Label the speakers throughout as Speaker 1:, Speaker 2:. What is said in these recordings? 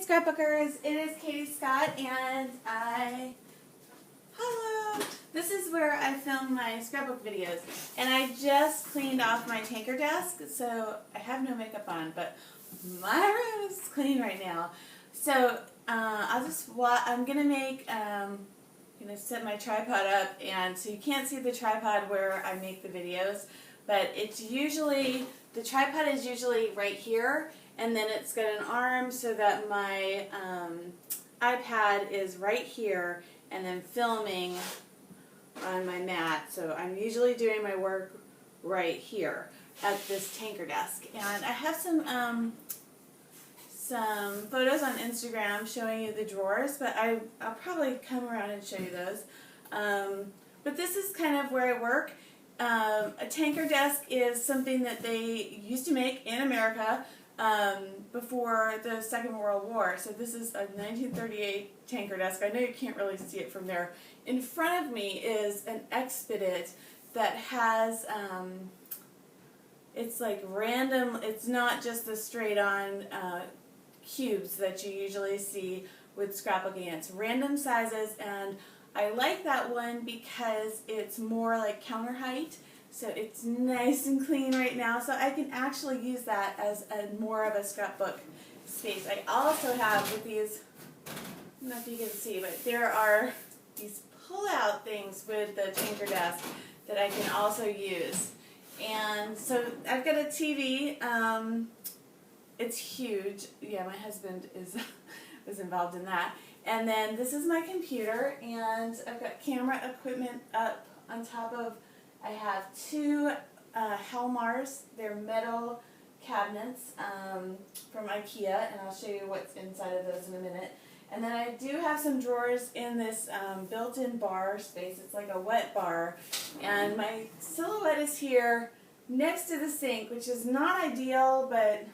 Speaker 1: Scrapbookers, it is Katie Scott and hello! This is where I film my scrapbook videos, and I just cleaned off my tanker desk, so I have no makeup on, but my room is clean right now. So I'm gonna set my tripod up, and so you can't see the tripod where I make the videos, but it's usually, the tripod is usually right here, and then it's got an arm so that my iPad is right here and then filming on my mat. So I'm usually doing my work right here at this tanker desk. And I have some photos on Instagram showing you the drawers, but I'll probably come around and show you those. But this is kind of where I work. A tanker desk is something that they used to make in America before the Second World War. So this is a 1938 tanker desk. I know you can't really see it from there. In front of me is an Expedit that has, it's like random, it's not just the straight on cubes that you usually see with scrapbooking. It's random sizes, and I like that one because it's more like counter height. So it's nice and clean right now, so I can actually use that as more of a scrapbook space. I also have with these, I don't know if you can see, but there are these pull-out things with the tanker desk that I can also use. And so I've got a TV. It's huge. Yeah, my husband was involved in that. And then this is my computer, and I've got camera equipment up on top of. I have two Helmars. They're metal cabinets from IKEA, and I'll show you what's inside of those in a minute. And then I do have some drawers in this built-in bar space. It's like a wet bar, and my silhouette is here next to the sink, which is not ideal, but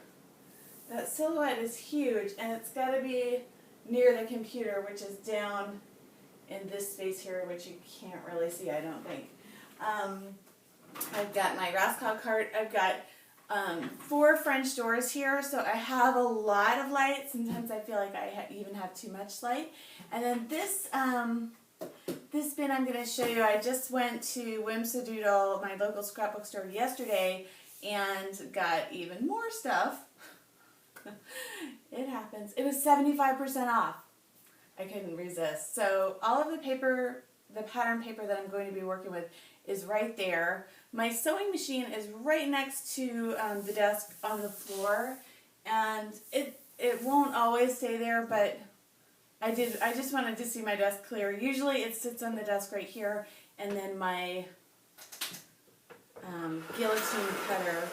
Speaker 1: that silhouette is huge, and it's got to be near the computer, which is down in this space here, which you can't really see, I don't think. I've got my Raskog cart. I've got 4 French doors here, so I have a lot of light. Sometimes I feel like I even have too much light. And then this bin I'm going to show you. I just went to Whimsadoodle, my local scrapbook store, yesterday, and got even more stuff. It happens. It was 75% off. I couldn't resist. So all of the paper, the pattern paper that I'm going to be working with is right there. My sewing machine is right next to the desk on the floor, and it won't always stay there, but I just wanted to see my desk clear. Usually it sits on the desk right here, and then my guillotine cutter,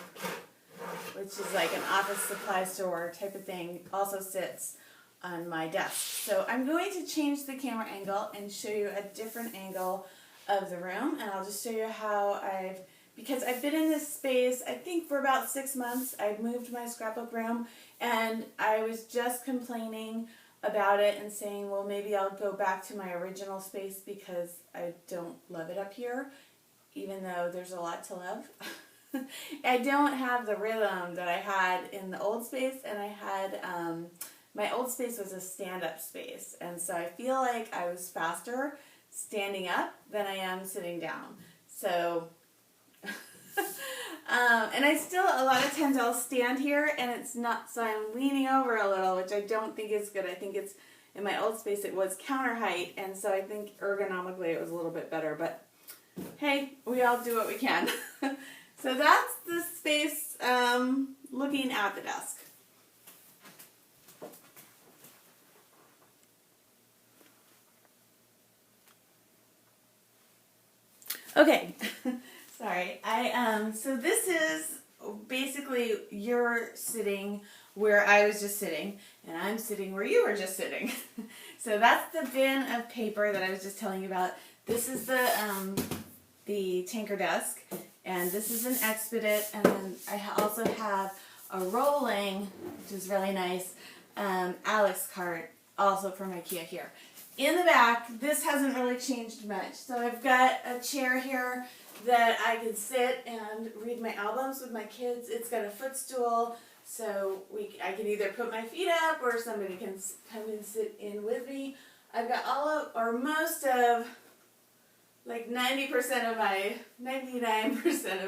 Speaker 1: which is like an office supply store type of thing, also sits on my desk. So I'm going to change the camera angle and show you a different angle of the room, and I'll just show you how because I've been in this space, I think for about 6 months. I've moved my scrapbook room, and I was just complaining about it and saying, well, maybe I'll go back to my original space because I don't love it up here, even though there's a lot to love. I don't have the rhythm that I had in the old space, and I had, my old space was a stand-up space, and so I feel like I was faster standing up than I am sitting down. So, and I still, a lot of times I'll stand here, and it's not, so I'm leaning over a little, which I don't think is good. I think it's, in my old space it was counter height, and so I think ergonomically it was a little bit better, but hey, we all do what we can. So that's the space looking at the desk. Okay, sorry. So this is basically you're sitting where I was just sitting, and I'm sitting where you were just sitting. So that's the bin of paper that I was just telling you about. This is the tanker desk, and this is an Expedit, and then I also have a rolling, which is really nice, Alex cart, also from IKEA here. In the back, this hasn't really changed much. So I've got a chair here that I can sit and read my albums with my kids. It's got a footstool So I can either put my feet up or somebody can come and sit in with me. I've got all of, or most of, like 99%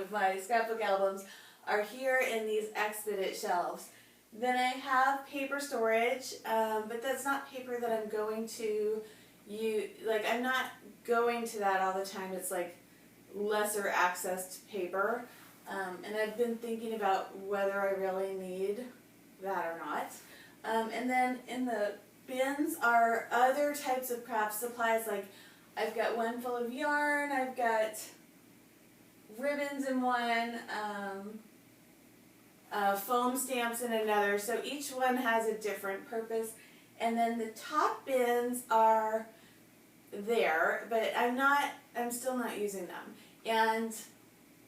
Speaker 1: of my scrapbook albums are here in these Expedit shelves. Then I have paper storage, but that's not paper that I'm going to use. Like, I'm not going to that all the time. It's like lesser accessed paper. And I've been thinking about whether I really need that or not. And then in the bins are other types of craft supplies. Like, I've got one full of yarn, I've got ribbons in one, foam stamps in another, so each one has a different purpose. And then the top bins are there, but I'm still not using them. And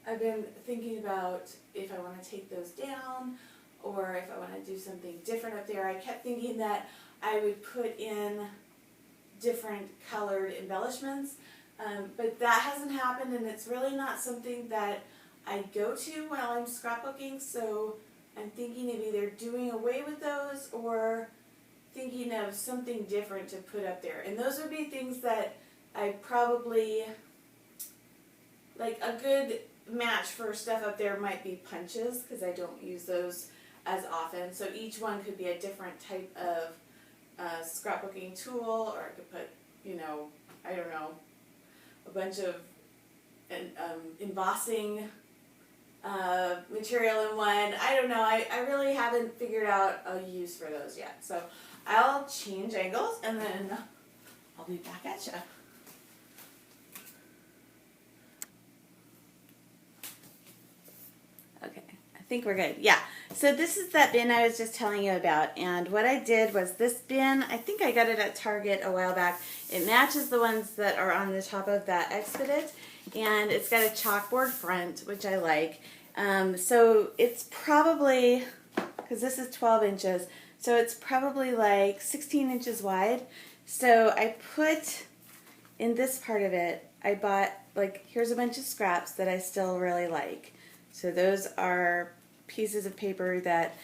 Speaker 1: I've been thinking about if I want to take those down or if I want to do something different up there. I kept thinking that I would put in different colored embellishments, but that hasn't happened, and it's really not something that I go to while I'm scrapbooking, so I'm thinking of either doing away with those or thinking of something different to put up there. And those would be things that I probably, like a good match for stuff up there might be punches, because I don't use those as often. So each one could be a different type of scrapbooking tool, or I could put, I don't know, a bunch of embossing material in one. I don't know. I really haven't figured out a use for those yet. So I'll change angles and then I'll be back at you. Okay, I think we're good. Yeah. So this is that bin I was just telling you about, and what I did was this bin, I think I got it at Target a while back. It matches the ones that are on the top of that Expedit, and it's got a chalkboard front, which I like. So it's probably, because this is 12 inches, so it's probably like 16 inches wide. So I put in this part of it, I bought, like, here's a bunch of scraps that I still really like. So those are pieces of paper that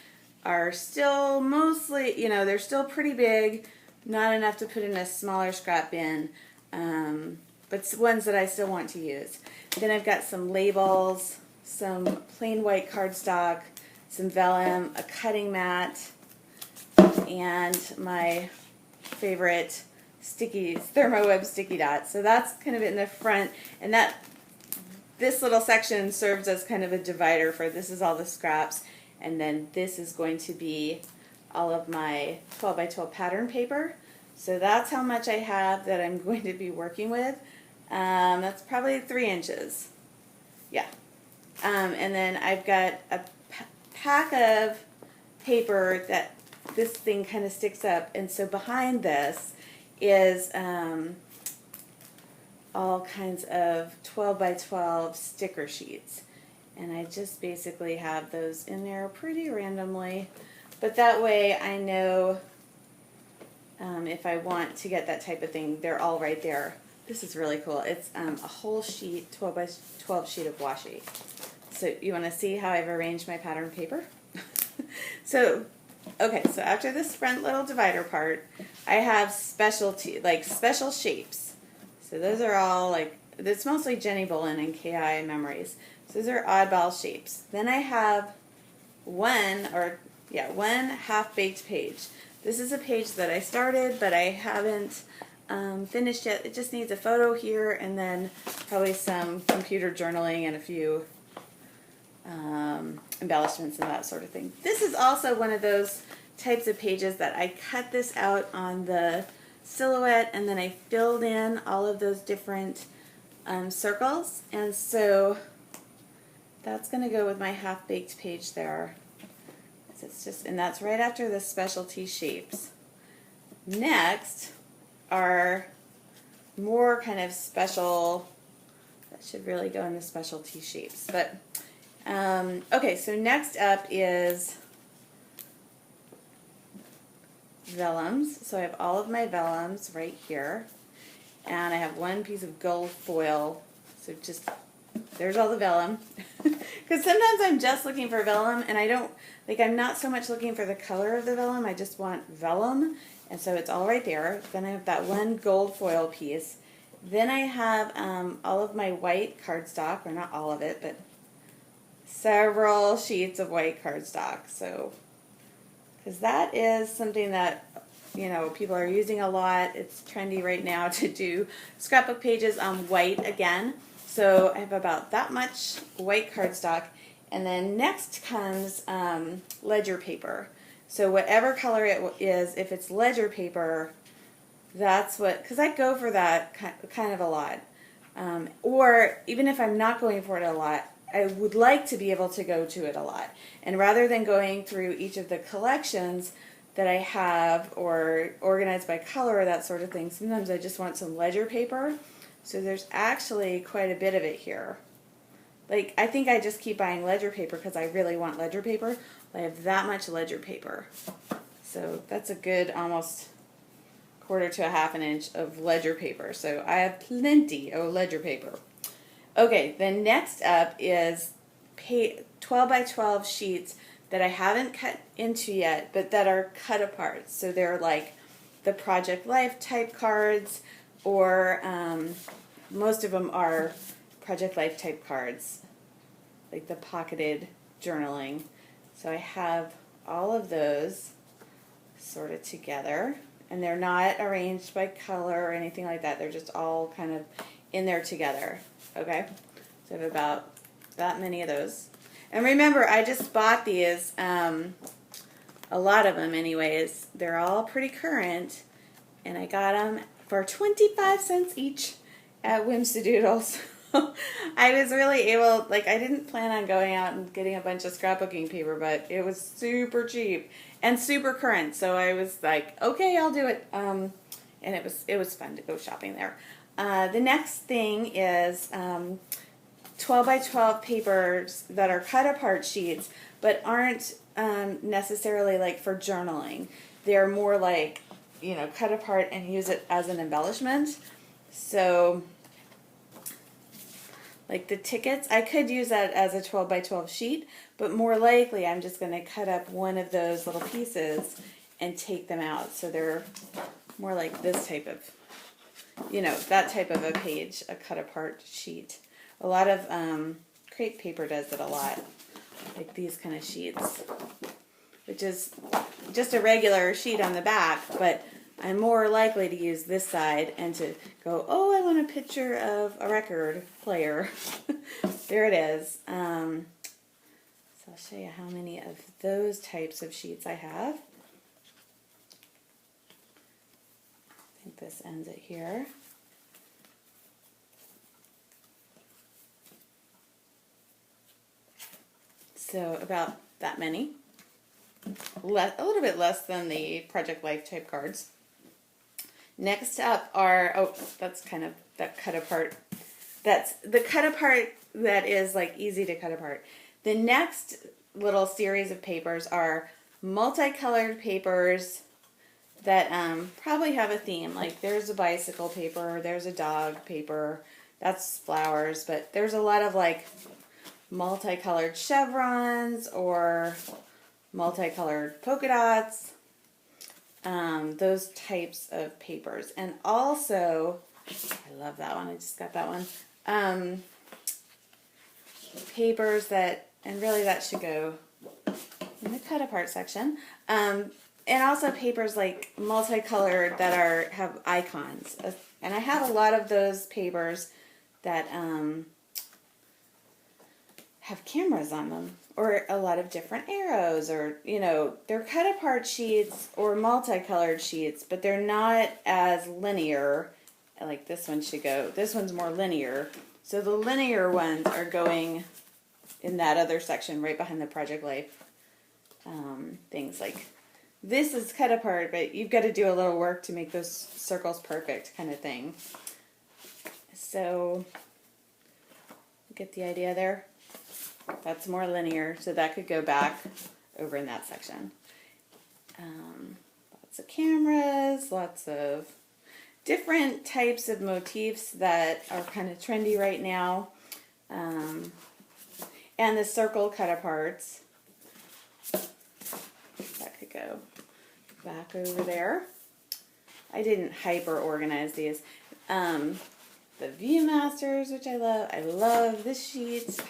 Speaker 1: are still mostly, they're still pretty big, not enough to put in a smaller scrap bin, but ones that I still want to use. Then I've got some labels, some plain white cardstock, some vellum, a cutting mat, and my favorite stickies, ThermoWeb sticky dots. So that's kind of in the front, and this little section serves as kind of a divider for this is all the scraps, and then this is going to be all of my 12 by 12 pattern paper. So that's how much I have that I'm going to be working with. That's probably 3 inches. Yeah. And then I've got a pack of paper that this thing kind of sticks up, and so behind this is all kinds of 12 by 12 sticker sheets, and I just basically have those in there pretty randomly, but that way I know if I want to get that type of thing, they're all right there. This is really cool. It's a whole sheet, 12 by 12 sheet of washi. So you want to see how I've arranged my pattern paper? So after this front little divider part, I have special shapes. So those are all it's mostly Jenny Bolin and KI memories. So those are oddball shapes. Then I have one half-baked page. This is a page that I started, but I haven't finished yet. It just needs a photo here and then probably some computer journaling and a few embellishments and that sort of thing. This is also one of those types of pages that I cut this out on the silhouette, and then I filled in all of those different circles, and so that's going to go with my half-baked page there. And that's right after the specialty shapes. Next are more kind of special, that should really go in the specialty shapes. But okay, so next up is vellums. So I have all of my vellums right here, and I have one piece of gold foil. So there's all the vellum, because Because sometimes I'm just looking for vellum, and I don't, like, I'm not so much looking for the color of the vellum, I just want vellum, and so it's all right there. Then I have that one gold foil piece. Then I have all of my white cardstock, or not all of it, but several sheets of white cardstock. So, because that is something that, you know, people are using a lot. It's trendy right now to do scrapbook pages on white again. So I have about that much white cardstock. And then next comes ledger paper. So whatever color it is, if it's ledger paper, that's what, because I go for that kind of a lot. Or even if I'm not going for it a lot, I would like to be able to go to it a lot. And rather than going through each of the collections that I have or organized by color or that sort of thing, sometimes I just want some ledger paper. So there's actually quite a bit of it here. Like, I think I just keep buying ledger paper because I really want ledger paper. I have that much ledger paper. So that's a good almost quarter to a half an inch of ledger paper. So I have plenty of ledger paper. Okay, then next up is 12 by 12 sheets that I haven't cut into yet, but that are cut apart. So they're like the Project Life type cards, or most of them are Project Life type cards, like the pocketed journaling. So I have all of those sorted together, and they're not arranged by color or anything like that. They're just all kind of in there together. Okay, so I have about that many of those. And remember, I just bought these, a lot of them anyways. They're all pretty current, and I got them for 25 cents each at Whimsidoodles. I was really able, like, I didn't plan on going out and getting a bunch of scrapbooking paper, but it was super cheap and super current, so I was like, okay, I'll do it. And it was fun to go shopping there. The next thing is 12 by 12 papers that are cut apart sheets, but aren't necessarily like for journaling. They're more like, you know, cut apart and use it as an embellishment. So, like the tickets, I could use that as a 12 by 12 sheet, but more likely I'm just going to cut up one of those little pieces and take them out. So they're more like this type of, you know, that type of a page, a cut apart sheet. A lot of crepe paper does it a lot, like these kind of sheets, which is just a regular sheet on the back, but I'm more likely to use this side and to go, oh, I want a picture of a record player. There it is. So I'll show you how many of those types of sheets I have. I think this ends it here. So about that many. A little bit less than the Project Life type cards. Next up are, oh, that's kind of that cut apart. That's the cut apart that is like easy to cut apart. The next little series of papers are multicolored papers that probably have a theme. Like there's a bicycle paper, there's a dog paper, that's flowers, but there's a lot of like multicolored chevrons or multicolored polka dots, those types of papers. And also, I love that one, I just got that one, papers that, and really that should go in the cut apart section, and also papers like multicolored that have icons. And I have a lot of those papers that have cameras on them, or a lot of different arrows, or, you know, they're cut apart sheets or multicolored sheets, but they're not as linear. Like this one should go, this one's more linear. So the linear ones are going in that other section right behind the Project Life things. Like this is cut apart, but you've got to do a little work to make those circles perfect kind of thing. So, get the idea there? That's more linear, so that could go back over in that section. Lots of cameras, lots of different types of motifs that are kind of trendy right now. and the circle cut aparts. That could go back over there. I didn't hyper organize these. The Viewmasters, which I love. I love this sheet.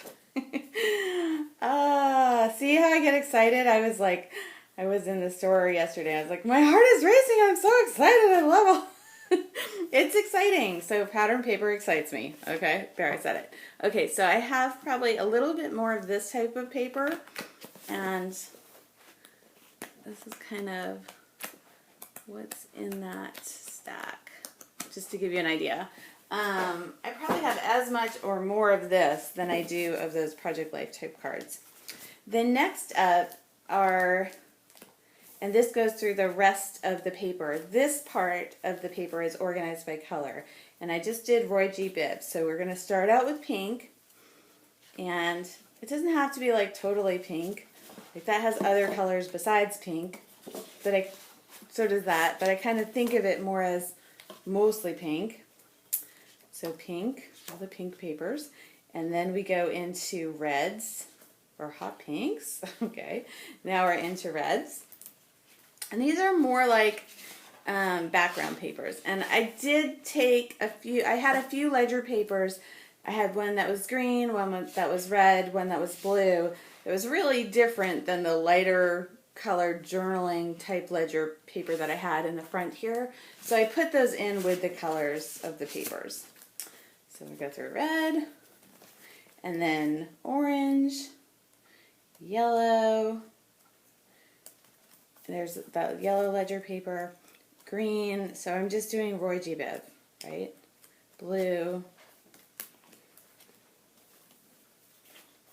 Speaker 1: See how I get excited? I was in the store yesterday. I was like, my heart is racing. I'm so excited. I love it. It's exciting. So pattern paper excites me. Okay, there, I said it. Okay, so I have probably a little bit more of this type of paper. And this is kind of what's in that stack, just to give you an idea. I probably have as much or more of this than I do of those Project Life type cards. Then next up are, and this goes through the rest of the paper. This part of the paper is organized by color. And I just did Roy G. Bibb. So we're going to start out with pink. And it doesn't have to be like totally pink. Like that has other colors besides pink. But so does that. But I kind of think of it more as mostly pink. So pink, all the pink papers. And then we go into reds, or hot pinks. Okay, now we're into reds. And these are more like background papers. And I did take I had a few ledger papers. I had one that was green, one that was red, one that was blue. It was really different than the lighter colored journaling type ledger paper that I had in the front here. So I put those in with the colors of the papers. So we go through red, and then orange, yellow, there's that yellow ledger paper, green, so I'm just doing Roy G. Bibb, right? Blue,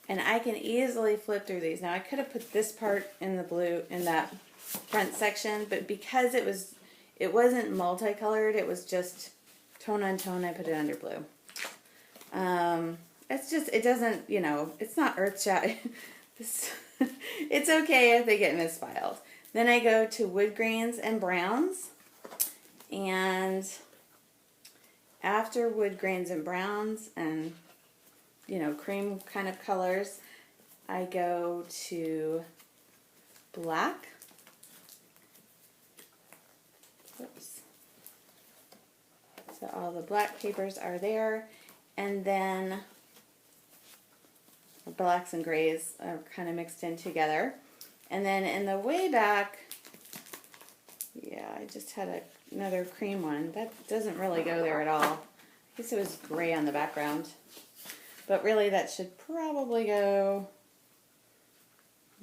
Speaker 1: and I can easily flip through these. Now I could have put this part in the blue in that front section, but because it wasn't multicolored, it was just tone on tone, I put it under blue. It doesn't, it's not earth-shattering. It's okay if they get misfiled. Then I go to wood greens and browns. And after wood greens and browns and, cream kind of colors, I go to black. Oops. So all the black papers are there. And then blacks and grays are kind of mixed in together. And then in the way back, yeah, I just had another cream one. That doesn't really go there at all. I guess it was gray on the background. But really that should probably go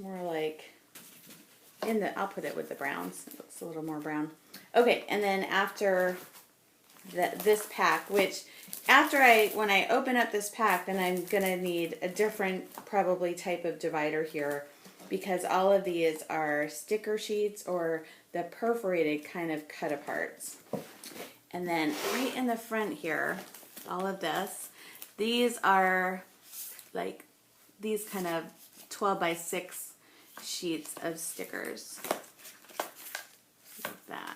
Speaker 1: more like I'll put it with the browns. It looks a little more brown. Okay, and then after this pack, which when I open up this pack, then I'm going to need a different probably type of divider here, because all of these are sticker sheets or the perforated kind of cut aparts. And then right in the front here, all of this, these are like these kind of 12 by 6 sheets of stickers. Like that.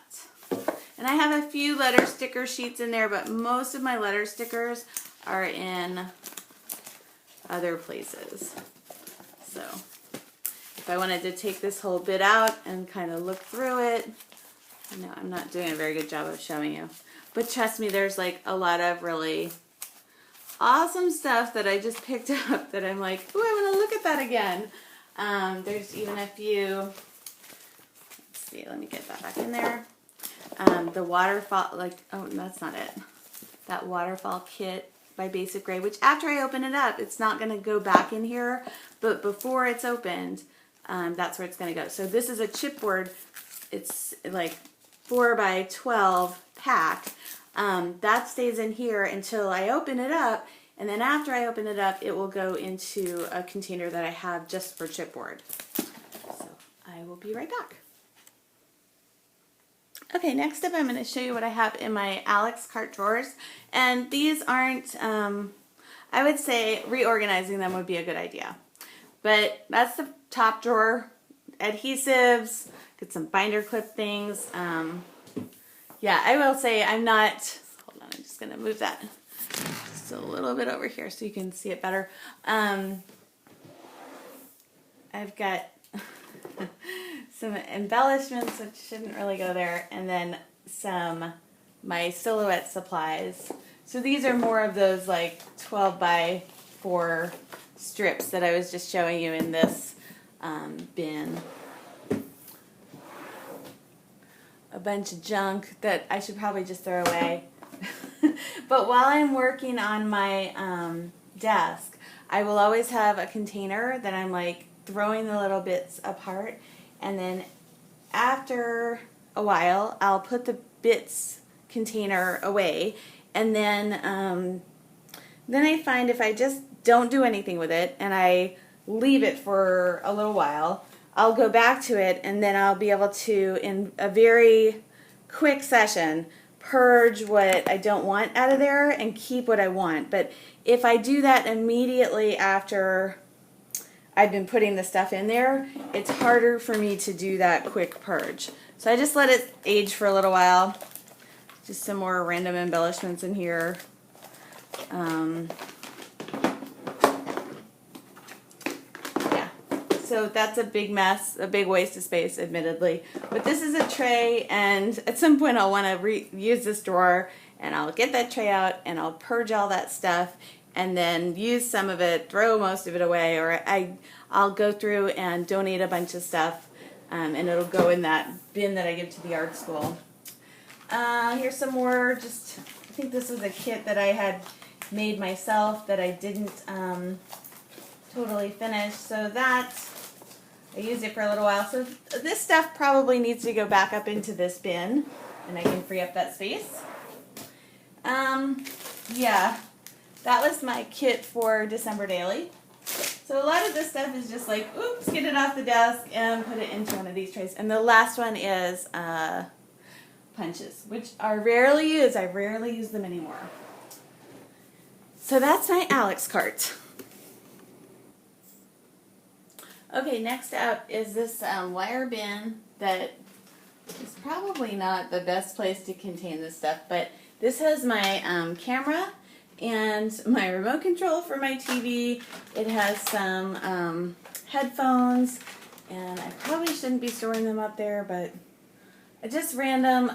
Speaker 1: And I have a few letter sticker sheets in there, but most of my letter stickers are in other places. So if I wanted to take this whole bit out and kind of look through it, no, I'm not doing a very good job of showing you. But trust me, there's like a lot of really awesome stuff that I just picked up that I'm like, ooh, I want to look at that again. There's even a few, let's see, let me get that back in there. The waterfall, oh, that's not it. That waterfall kit by Basic Gray, which after I open it up, it's not going to go back in here, but before it's opened, that's where it's going to go. So this is a chipboard. It's like 4 by 12 pack. That stays in here until I open it up, and then after I open it up, it will go into a container that I have just for chipboard. So I will be right back. Okay, next up I'm going to show you what I have in my Alex cart drawers. And these aren't, I would say reorganizing them would be a good idea. But that's the top drawer. Adhesives, get some binder clip things. Yeah, I will say I'm not, hold on, I'm just going to move that just a little bit over here so you can see it better. I've got some embellishments which shouldn't really go there, and then my silhouette supplies. So these are more of those like 12 by 4 strips that I was just showing you in this bin. A bunch of junk that I should probably just throw away. But while I'm working on my desk, I will always have a container that I'm like throwing the little bits apart, and then after a while I'll put the bits container away, and then I find if I just don't do anything with it and I leave it for a little while, I'll go back to it, and then I'll be able to, in a very quick session, purge what I don't want out of there and keep what I want. But if I do that immediately after I've been putting the stuff in there, it's harder for me to do that quick purge. So I just let it age for a little while. Just some more random embellishments in here. Yeah, so that's a big mess, a big waste of space, admittedly. But this is a tray, and at some point I'll want to use this drawer, and I'll get that tray out, and I'll purge all that stuff, and then use some of it, throw most of it away, or I'll go through and donate a bunch of stuff, and it'll go in that bin that I give to the art school. Here's some more, just, I think this was a kit that I had made myself that I didn't totally finish, so that, I used it for a little while. So this stuff probably needs to go back up into this bin, and I can free up that space. Yeah, that was my kit for December Daily. So a lot of this stuff is just like, oops, get it off the desk and put it into one of these trays. And the last one is punches, which are rarely used. I rarely use them anymore. So that's my Alex cart. Okay, next up is this wire bin that is probably not the best place to contain this stuff, but this has my camera and my remote control for my TV. It has some headphones, and I probably shouldn't be storing them up there, but just random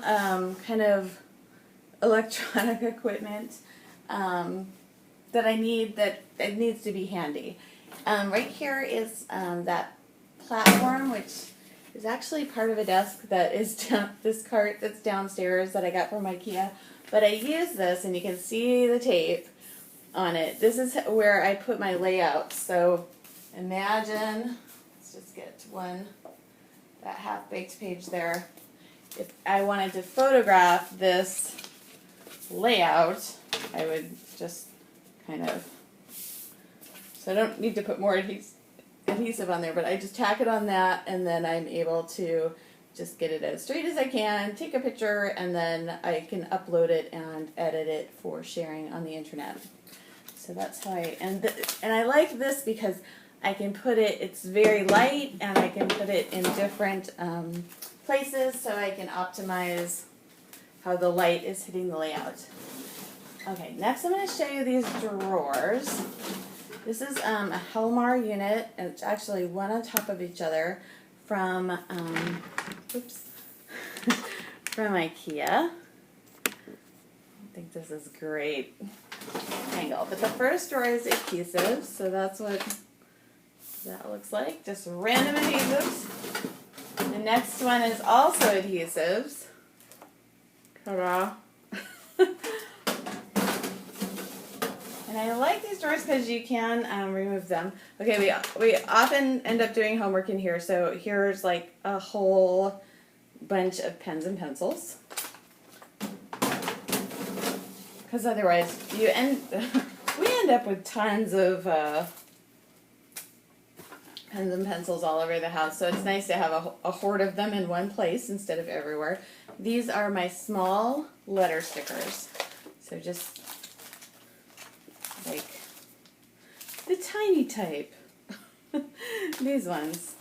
Speaker 1: kind of electronic equipment that I need, that it needs to be handy. Right here is that platform, which is actually part of a desk that is this cart that's downstairs that I got from IKEA. But I use this, and you can see the tape on it. This is where I put my layout. So imagine, let's just get to that half-baked page there. If I wanted to photograph this layout, I would just kind of, so I don't need to put more adhesive on there, but I just tack it on that, and then I'm able to just get it as straight as I can, take a picture, and then I can upload it and edit it for sharing on the internet. So that's how and I like this because I can put it, it's very light, and I can put it in different places, so I can optimize how the light is hitting the layout. Okay, next I'm going to show you these drawers. This is a Helmar unit, and it's actually one on top of each other from, from IKEA. I think this is great angle. But the first drawer is adhesive, so that's what that looks like. Just random adhesives. The next one is also adhesives. Ta-da! And I like these drawers because you can remove them. Okay, we often end up doing homework in here, so here's like a whole bunch of pens and pencils. Because otherwise, we end up with tons of pens and pencils all over the house. So it's nice to have a hoard of them in one place instead of everywhere. These are my small letter stickers. So just like the tiny type. These ones.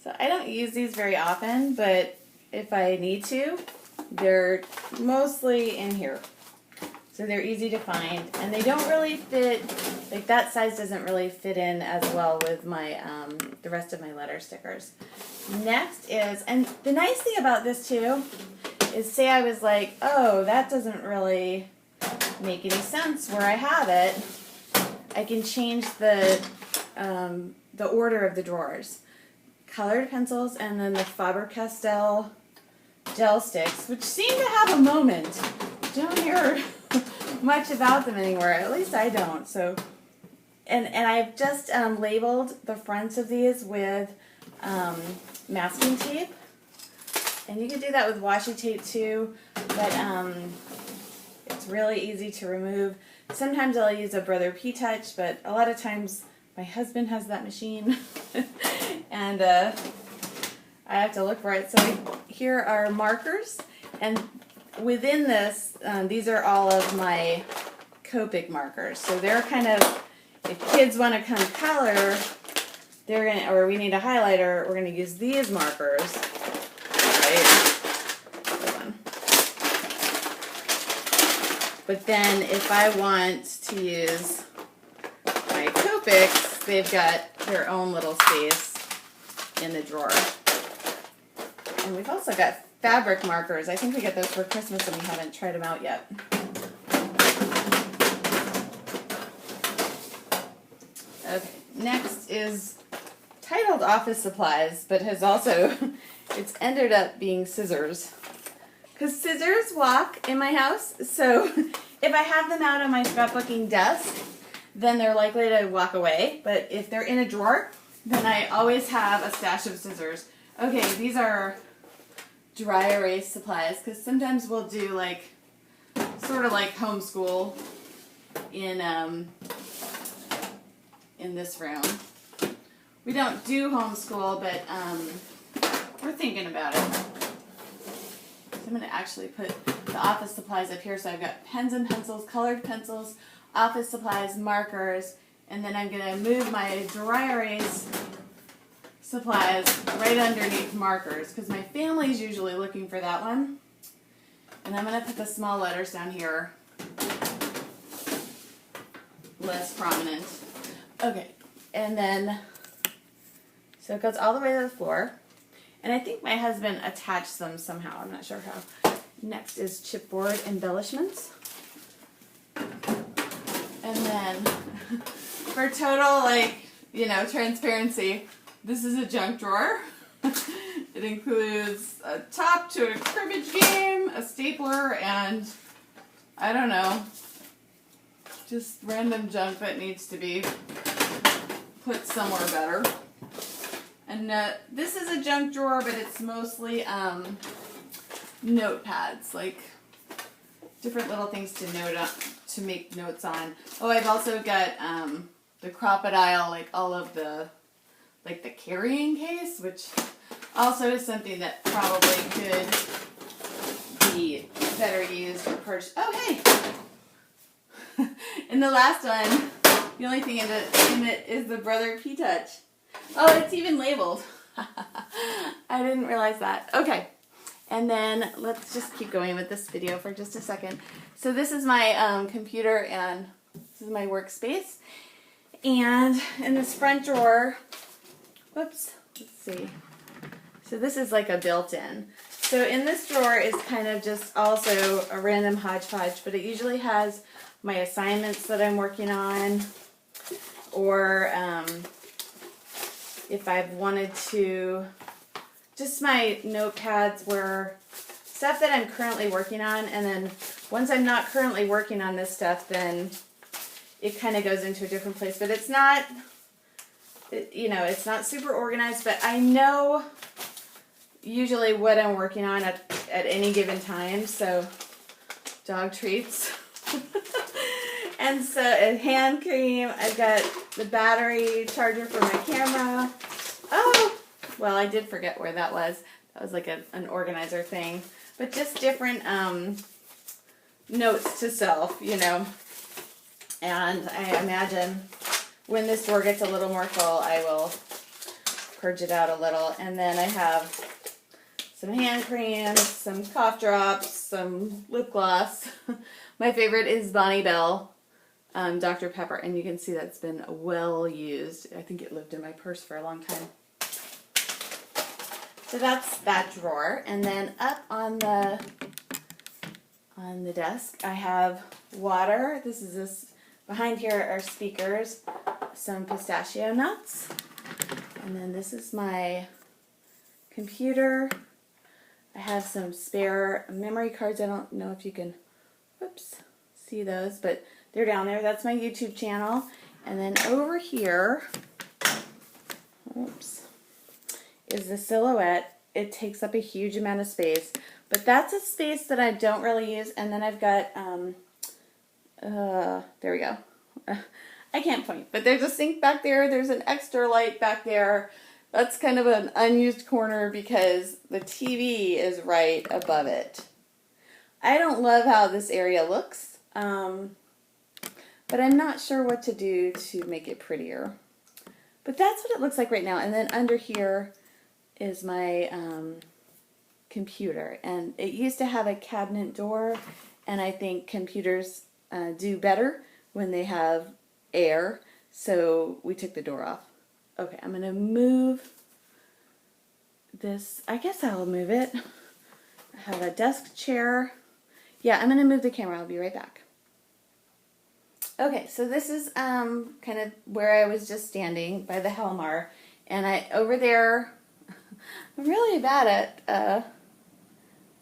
Speaker 1: So I don't use these very often, but if I need to, they're mostly in here. So they're easy to find, and they don't really fit, like that size doesn't really fit in as well with my, the rest of my letter stickers. Next is, and the nice thing about this too, is say I was like, oh, that doesn't really make any sense where I have it, I can change the order of the drawers. Colored pencils and then the Faber-Castell gel sticks, which seem to have a moment. Don't hear much about them anymore, at least I don't. So, and I've just labeled the fronts of these with masking tape, and you can do that with washi tape too, but it's really easy to remove. Sometimes I'll use a Brother P-Touch, but a lot of times my husband has that machine, and I have to look for it. So here are markers, and within this, these are all of my Copic markers. So they're kind of, if kids want to come color, they're gonna, or we need a highlighter, we're gonna use these markers, right? Hold on. But then if I want to use my Copics, they've got their own little space in the drawer. And we've also got fabric markers. I think we get those for Christmas and we haven't tried them out yet. Okay, next is titled office supplies, but has also, it's ended up being scissors. Because scissors walk in my house, so if I have them out on my scrapbooking desk, then they're likely to walk away. But if they're in a drawer, then I always have a stash of scissors. Okay, these are dry erase supplies, because sometimes we'll do like sort of like homeschool in this room. We don't do homeschool, but we're thinking about it. So I'm going to actually put the office supplies up here. So I've got pens and pencils, colored pencils, office supplies, markers, and then I'm going to move my dry erase supplies right underneath markers, because my family's usually looking for that one. And I'm going to put the small letters down here, less prominent. Okay, and then, so it goes all the way to the floor. And I think my husband attached them somehow, I'm not sure how. Next is chipboard embellishments. And then, for total, like, you know, transparency, this is a junk drawer. It includes a top to a cribbage game, a stapler, and I don't know, just random junk that needs to be put somewhere better. And this is a junk drawer, but it's mostly notepads, like different little things to note up, to make notes on. Oh, I've also got the crocodile, like all of the, like the carrying case, which also is something that probably could be better used for purge. Oh, hey! In the last one, the only thing in it is the Brother P-Touch. Oh, it's even labeled. I didn't realize that. Okay, and then let's just keep going with this video for just a second. So this is my computer, and this is my workspace. And in this front drawer, whoops, let's see. So this is like a built-in. So in this drawer is kind of just also a random hodgepodge, but it usually has my assignments that I'm working on, or if I've wanted to, just my notepads where stuff that I'm currently working on, and then once I'm not currently working on this stuff, then it kind of goes into a different place. But it's not, you know, it's not super organized, but I know usually what I'm working on at any given time. So dog treats. And so, hand cream, I've got the battery charger for my camera. Oh, well, I did forget where that was. That was like an organizer thing. But just different notes to self, you know. And I imagine when this drawer gets a little more full, I will purge it out a little. And then I have some hand cream, some cough drops, some lip gloss. My favorite is Bonnie Bell Dr. Pepper, and you can see that's been well used. I think it lived in my purse for a long time. So that's that drawer, and then up on the desk I have water. This behind here are speakers, some pistachio nuts, and then this is my computer. I have some spare memory cards. I don't know if you can see those, but they're down there. That's my YouTube channel. And then over here, is the silhouette. It takes up a huge amount of space, but that's a space that I don't really use. And then I've got, there we go. I can't point, but there's a sink back there. There's an extra light back there. That's kind of an unused corner because the TV is right above it. I don't love how this area looks, but I'm not sure what to do to make it prettier. But that's what it looks like right now. And then under here is my computer. And it used to have a cabinet door, and I think computers do better when they have air, so we took the door off. Okay, I'm going to move this. I guess I'll move it. I have a desk chair. Yeah, I'm going to move the camera. I'll be right back. Okay, so this is kind of where I was just standing by the Helmar. And over there, I'm really bad at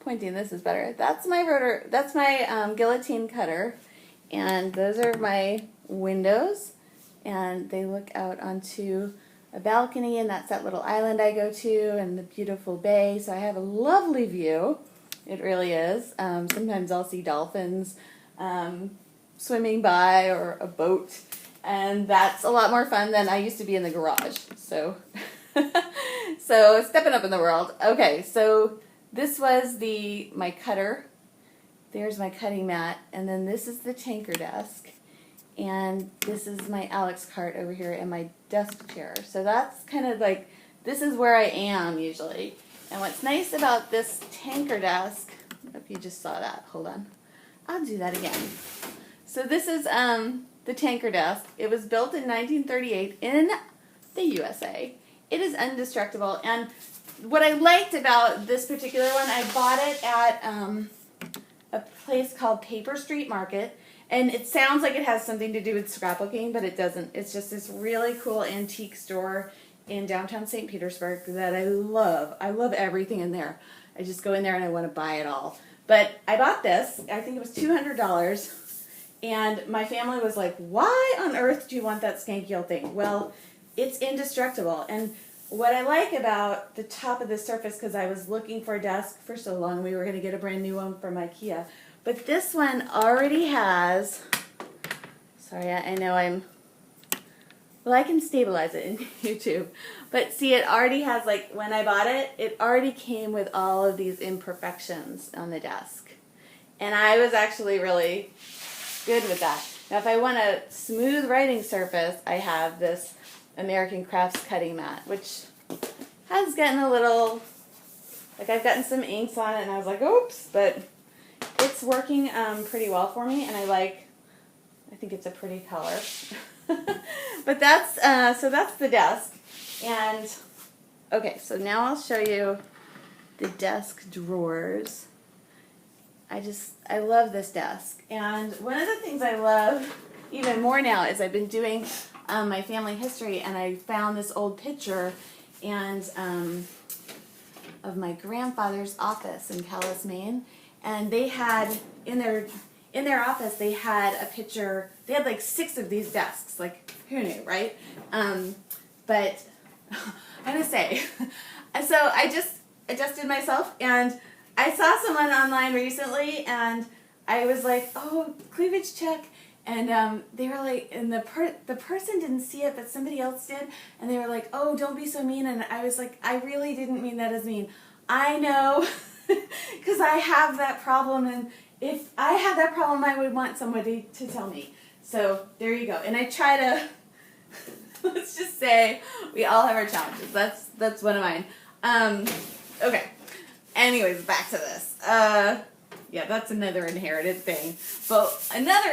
Speaker 1: pointing. This is better. That's my rotor. That's my guillotine cutter. And those are my windows. And they look out onto a balcony, and that's that little island I go to, and the beautiful bay. So I have a lovely view. It really is. Sometimes I'll see dolphins swimming by, or a boat, and that's a lot more fun than I used to be in the garage. So, so stepping up in the world. Okay, so this was my cutter. There's my cutting mat, and then this is the tanker desk. And this is my Alex cart over here and my desk chair. So that's kind of like, this is where I am usually. And what's nice about this tanker desk, if you just saw that, hold on. I'll do that again. So this is the tanker desk. It was built in 1938 in the USA. It is indestructible. And what I liked about this particular one, I bought it at a place called Paper Street Market. And it sounds like it has something to do with scrapbooking, but it doesn't. It's just this really cool antique store in downtown St. Petersburg that I love. I love everything in there. I just go in there and I want to buy it all. But I bought this. I think it was $200. And my family was like, why on earth do you want that skanky old thing? Well, it's indestructible. And what I like about the top of the surface, because I was looking for a desk for so long, we were going to get a brand new one from IKEA. But this one already has, sorry, I know well, I can stabilize it in YouTube. But see, it already has, like, when I bought it, it already came with all of these imperfections on the desk. And I was actually really good with that. Now, if I want a smooth writing surface, I have this American Crafts cutting mat, which has gotten a little, like, I've gotten some inks on it, and I was like, oops, but it's working pretty well for me, and I think it's a pretty color. But that's, so that's the desk. And, okay, so now I'll show you the desk drawers. I love this desk. And one of the things I love even more now is I've been doing my family history, and I found this old picture and of my grandfather's office in Calais, Maine. And they had, in their office, they had a picture, they had like 6 of these desks, like, who knew, right? But, I'm going to say, so I just adjusted myself, and I saw someone online recently, and I was like, oh, cleavage check, and they were like, and the person didn't see it, but somebody else did, and they were like, oh, don't be so mean, and I was like, I really didn't mean that as mean. I know, because I have that problem, and if I had that problem, I would want somebody to tell me. So there you go. And I try to, let's just say, we all have our challenges. That's one of mine. Okay. Anyways, back to this. Yeah, that's another inherited thing. But another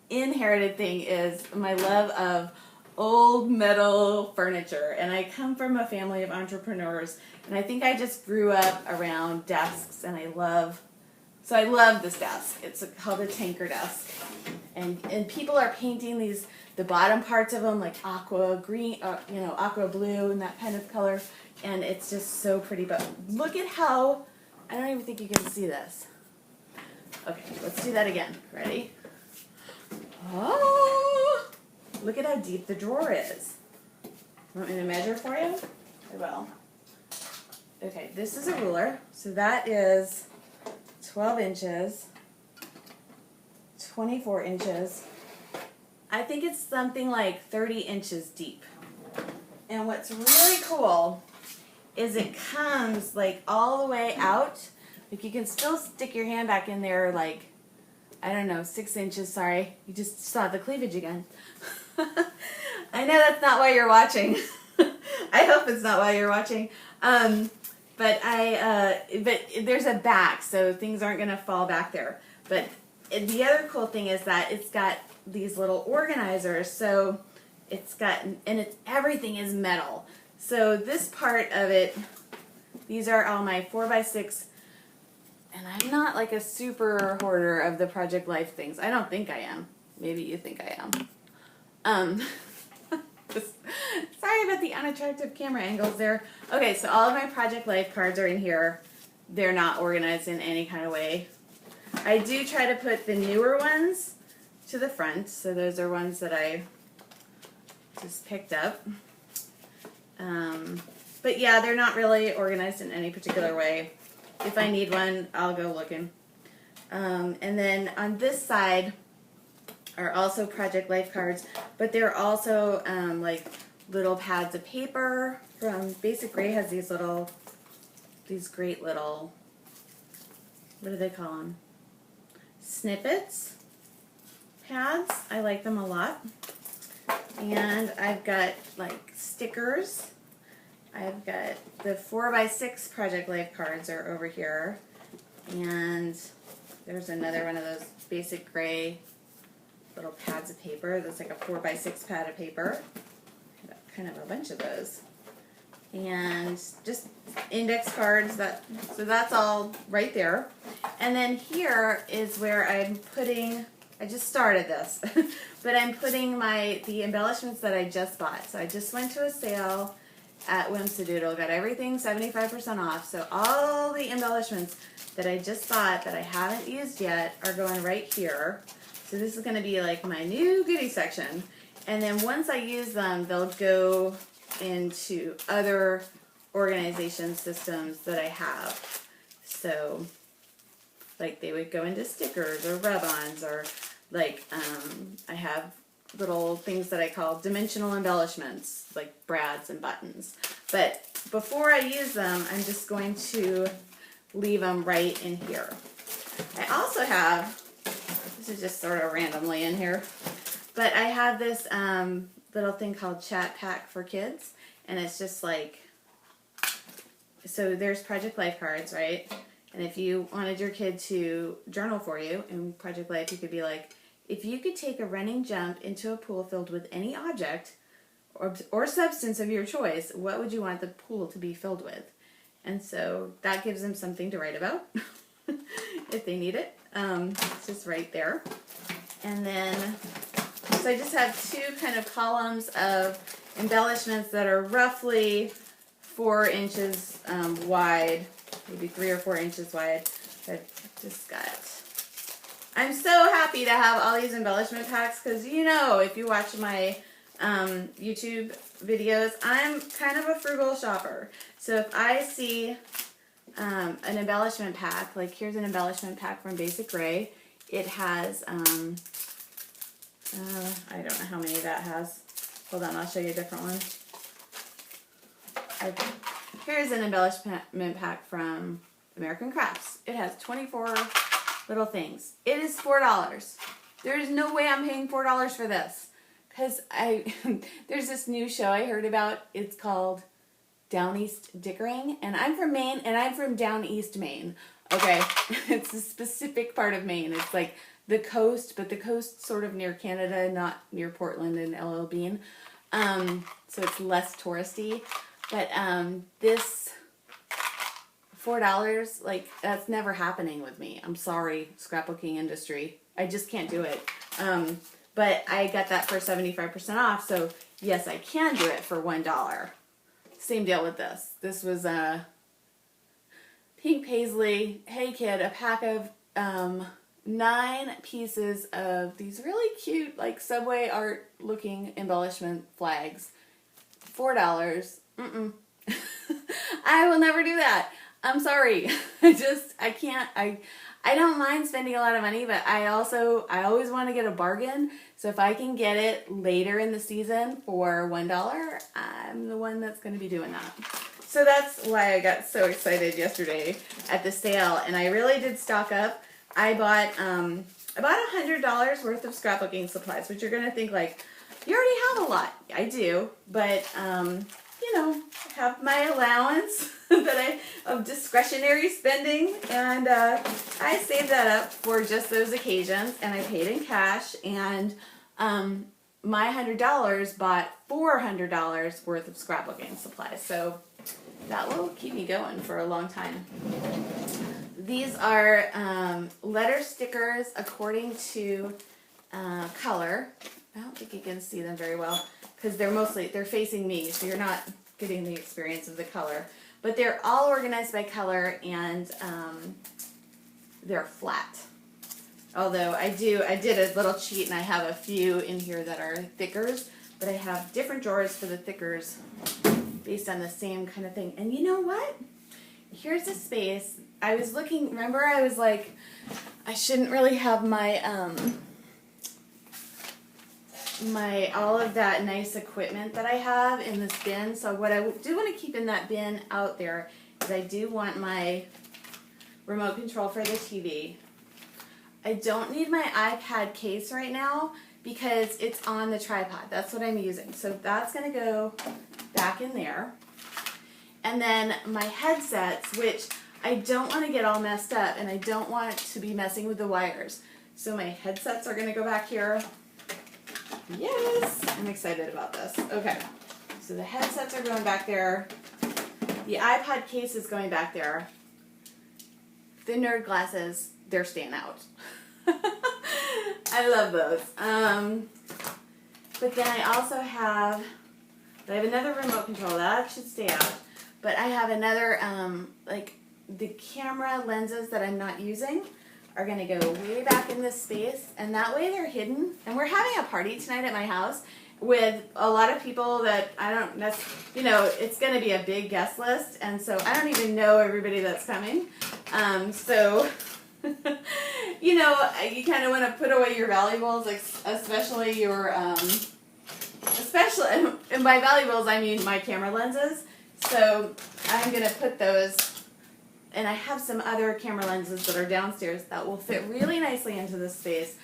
Speaker 1: inherited thing is my love of old metal furniture. And I come from a family of entrepreneurs, and I think I just grew up around desks, and I love this desk. It's called a tanker desk. And people are painting the bottom parts of them like aqua green, aqua blue and that kind of color. And it's just so pretty. But look at how, I don't even think you can see this. Okay, let's do that again. Ready? Oh, look at how deep the drawer is. Want me to measure for you? I will. Okay, this is a ruler. So that is 12 inches, 24 inches. I think it's something like 30 inches deep. And what's really cool is it comes like all the way out. Like you can still stick your hand back in there like, I don't know, 6 inches, sorry. You just saw the cleavage again. I know that's not why you're watching. I hope it's not why you're watching. But there's a back, so things aren't going to fall back there. But the other cool thing is that it's got these little organizers, so everything is metal. So this part of it, these are all my 4x6, and I'm not like a super hoarder of the Project Life things. I don't think I am. Maybe you think I am. Sorry about the unattractive camera angles there. Okay, so all of my Project Life cards are in here. They're not organized in any kind of way. I do try to put the newer ones to the front, so those are ones that I just picked up. But yeah, they're not really organized in any particular way. If I need one, I'll go looking. And then on this side are also Project Life cards, but they're also like little pads of paper from Basic Gray. Has these great little, what do they call them? Snippets pads. I like them a lot. And I've got like stickers. I've got the 4x6 Project Life cards are over here. And there's another one of those Basic Gray little pads of paper. That's like a 4x6 pad of paper. Kind of a bunch of those. And just index cards. So that's all right there. And then here is where I'm putting, I just started this, but I'm putting the embellishments that I just bought. So I just went to a sale at Whimsidoodle, got everything 75% off. So all the embellishments that I just bought that I haven't used yet are going right here. So this is going to be like my new goodie section. And then once I use them, they'll go into other organization systems that I have. So like they would go into stickers or rub-ons, or like I have little things that I call dimensional embellishments, like brads and buttons. But before I use them, I'm just going to leave them right in here. I also have, this is just sort of randomly in here, but I have this little thing called Chat Pack for Kids, and it's just like, so there's Project Life cards, right? And if you wanted your kid to journal for you in Project Life, you could be like, if you could take a running jump into a pool filled with any object or substance of your choice, what would you want the pool to be filled with? And so that gives them something to write about if they need it. It's just right there. And then, so I just have two kind of columns of embellishments that are roughly 4 inches wide, maybe 3 or 4 inches wide. I've just got, I'm so happy to have all these embellishment packs because, you know, if you watch my YouTube videos, I'm kind of a frugal shopper. So if I see an embellishment pack, like here's an embellishment pack from Basic Gray. It has, I don't know how many that has. Hold on, I'll show you a different one. Okay. Here's an embellishment pack from American Crafts. It has 24 little things. It is $4. There's no way I'm paying $4 for this. Because there's this new show I heard about. It's called Down East Dickering, and I'm from Maine, and I'm from Down East Maine. Okay, it's a specific part of Maine. It's like the coast, but the coast sort of near Canada, not near Portland and LL Bean. So it's less touristy. But this $4, like, that's never happening with me. I'm sorry, scrapbooking industry. I just can't do it. But I got that for 75% off, so yes, I can do it for $1. Same deal with this. This was pink paisley. Hey kid, a pack of 9 pieces of these really cute, like, subway art looking embellishment flags. $4. I will never do that. I'm sorry. I can't. I don't mind spending a lot of money, but I always want to get a bargain. So if I can get it later in the season for $1, I'm the one that's going to be doing that. So that's why I got so excited yesterday at the sale, and I really did stock up. I bought $100 worth of scrapbooking supplies, which you're going to think like, you already have a lot. I do, but you know, have my allowance of discretionary spending, and I saved that up for just those occasions, and I paid in cash, and my $100 bought $400 worth of scrapbooking supplies, so that will keep me going for a long time. These are letter stickers according to color. I don't think you can see them very well because they're facing me, so you're not getting the experience of the color. But they're all organized by color, and they're flat. Although I did a little cheat, and I have a few in here that are thickers, but I have different drawers for the thickers based on the same kind of thing. And you know what? Here's a space. I was looking, remember I was like, I shouldn't really have my all of that nice equipment that I have in this bin. So what I do want to keep in that bin out there is I do want my remote control for the TV. I don't need my iPad case right now because it's on the tripod. That's what I'm using. So that's going to go back in there. And then my headsets, which I don't want to get all messed up, and I don't want to be messing with the wires. So my headsets are going to go back here. Yes! I'm excited about this. Okay. So the headsets are going back there. The iPod case is going back there. The nerd glasses, they're staying out. I love those. But then I also have another remote control. That should stay out. But I have another, like, the camera lenses that I'm not using are going to go way back in this space, and that way they're hidden. And we're having a party tonight at my house with a lot of people that it's going to be a big guest list, and so I don't even know everybody that's coming. So, you know, you kind of want to put away your valuables, especially your, and by valuables I mean my camera lenses. So I'm going to put those, and I have some other camera lenses that are downstairs that will fit really nicely into this space,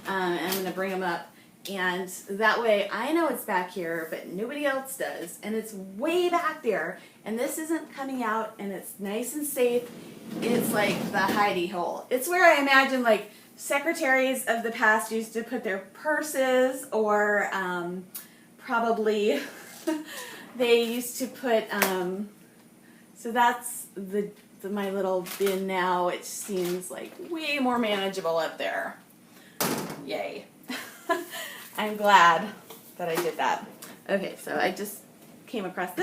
Speaker 1: and I'm going to bring them up, and that way I know it's back here, but nobody else does, and it's way back there, and this isn't coming out, and it's nice and safe. It's like the hidey hole. It's where I imagine, like, secretaries of the past used to put their purses, or probably they used to put, so that's my little bin now, which seems like way more manageable up there. Yay. I'm glad that I did that. Okay, so I just came across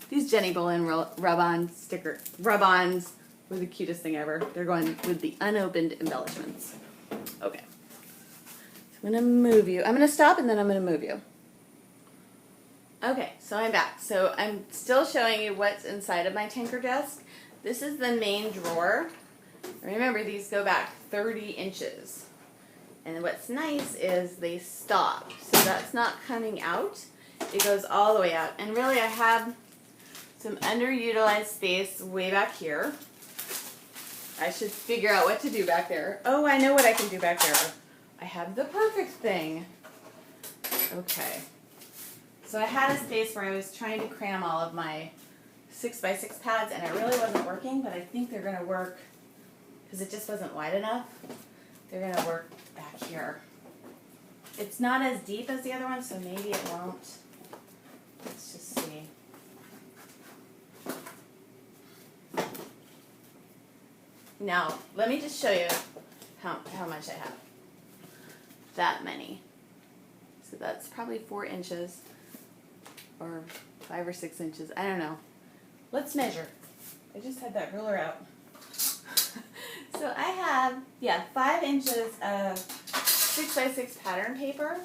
Speaker 1: these Jenny Bolin rub-ons were the cutest thing ever. They're going with the unopened embellishments. Okay. So I'm going to move you. I'm going to stop and then I'm going to move you. Okay, so I'm back. So I'm still showing you what's inside of my Tinker desk. This is the main drawer. Remember, these go back 30 inches. And what's nice is they stop. So that's not coming out. It goes all the way out. And really, I have some underutilized space way back here. I should figure out what to do back there. Oh, I know what I can do back there. I have the perfect thing. Okay. So I had a space where I was trying to cram all of my 6x6 pads, and it really wasn't working, but I think they're going to work, because it just wasn't wide enough. They're going to work back here. It's not as deep as the other one, so maybe it won't. Let's just see. Now, let me just show you how much I have. That many. So that's probably 4 inches, or 5 or 6 inches. I don't know. Let's measure. I just had that ruler out. So I have, 5 inches of 6x6 pattern paper.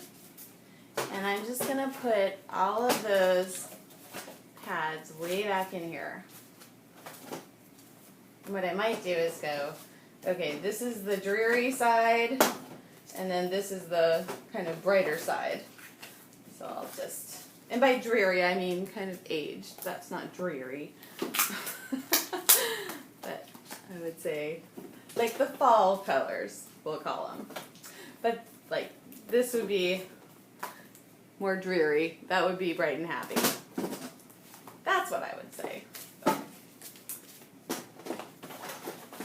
Speaker 1: And I'm just going to put all of those pads way back in here. And what I might do is go, okay, this is the dreary side, and then this is the kind of brighter side. So I'll just, and by dreary I mean kind of aged. That's not dreary. But I would say, like the fall colors, we'll call them. But like this would be more dreary. That would be bright and happy. That's what I would say.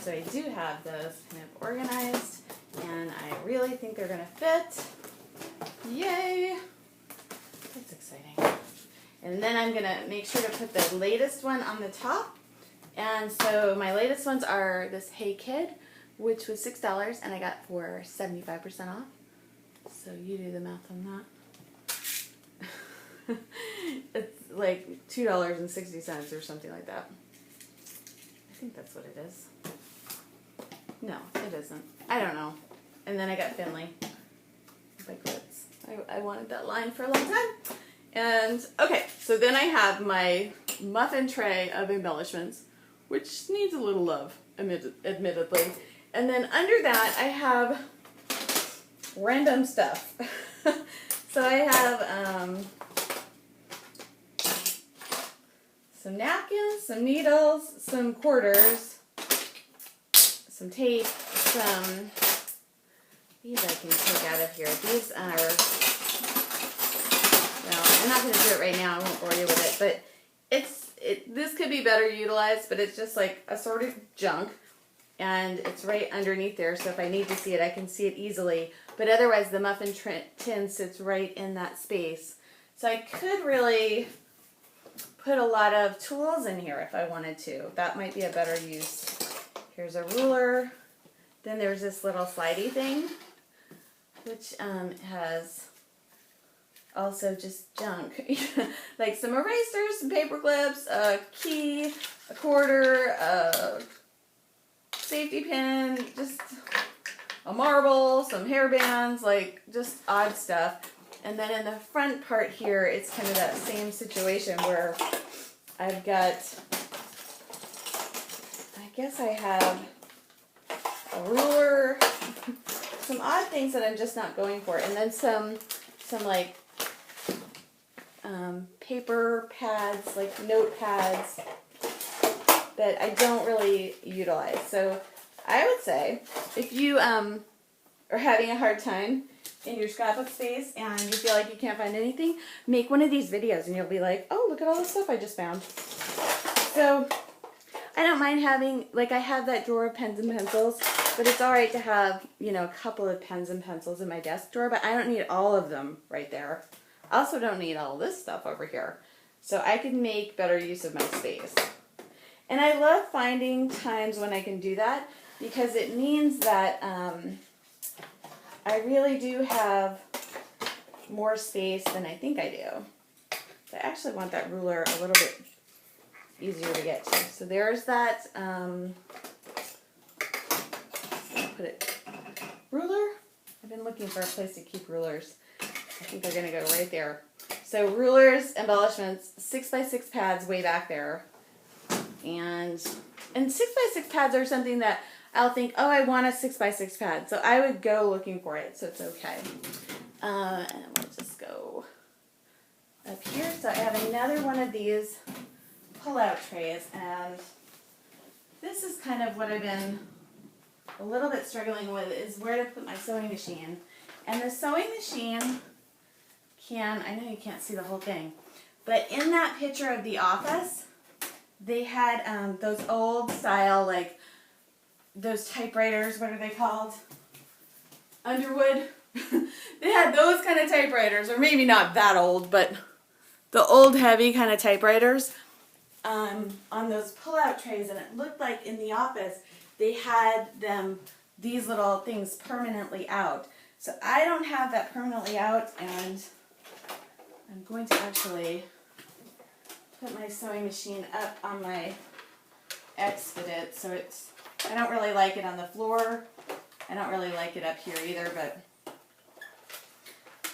Speaker 1: So I do have those kind of organized, and I really think they're going to fit. Yay! That's exciting. And then I'm going to make sure to put the latest one on the top. And so my latest ones are this Hey Kid, which was $6, and I got for 75% off. So you do the math on that. It's like $2.60 or something like that. I think that's what it is. No, it isn't. I don't know. And then I got Finley by Quits. I wanted that line for a long time. And, okay, so then I have my muffin tray of embellishments, which needs a little love, admittedly. And then under that, I have random stuff. So I have some napkins, some needles, some quarters, some tape, these I can take out of here. These are, well, I'm not going to do it right now. I won't bore you with it, but this could be better utilized, but it's just like assorted junk, and it's right underneath there, so if I need to see it, I can see it easily, but otherwise the muffin tin sits right in that space. So I could really put a lot of tools in here if I wanted to. That might be a better use. Here's a ruler. Then there's this little slidey thing, which has also just junk. Like some erasers, some paper clips, a key, a quarter, a safety pin, just a marble, some hair bands, like just odd stuff. And then in the front part here, it's kind of that same situation where I've got, I guess I have a ruler, some odd things that I'm just not going for, and then some like paper pads, like note pads that I don't really utilize. So I would say if you are having a hard time in your scrapbook space and you feel like you can't find anything, make one of these videos and you'll be like, oh, look at all the stuff I just found. So I don't mind having, like I have that drawer of pens and pencils, but it's alright to have, you know, a couple of pens and pencils in my desk drawer, but I don't need all of them right there. I also don't need all this stuff over here. So I can make better use of my space. And I love finding times when I can do that because it means that I really do have more space than I think I do. So I actually want that ruler a little bit easier to get to. So there's that, put it, ruler. I've been looking for a place to keep rulers. I think they're going to go right there. So rulers, embellishments, 6x6 pads way back there. And 6x6 pads are something that I'll think, oh, I want a 6x6 pad. So I would go looking for it, so it's okay. And we'll just go up here. So I have another one of these pull-out trays, and this is kind of what I've been a little bit struggling with, is where to put my sewing machine. And the sewing machine can, I know you can't see the whole thing, but in that picture of the office, they had those old style, like those typewriters, what are they called? Underwood. They had those kind of typewriters, or maybe not that old, but the old heavy kind of typewriters on those pull-out trays, and it looked like in the office they had these little things permanently out. So I don't have that permanently out, and I'm going to actually put my sewing machine up on my Expedit, so I don't really like it on the floor. I don't really like it up here either, but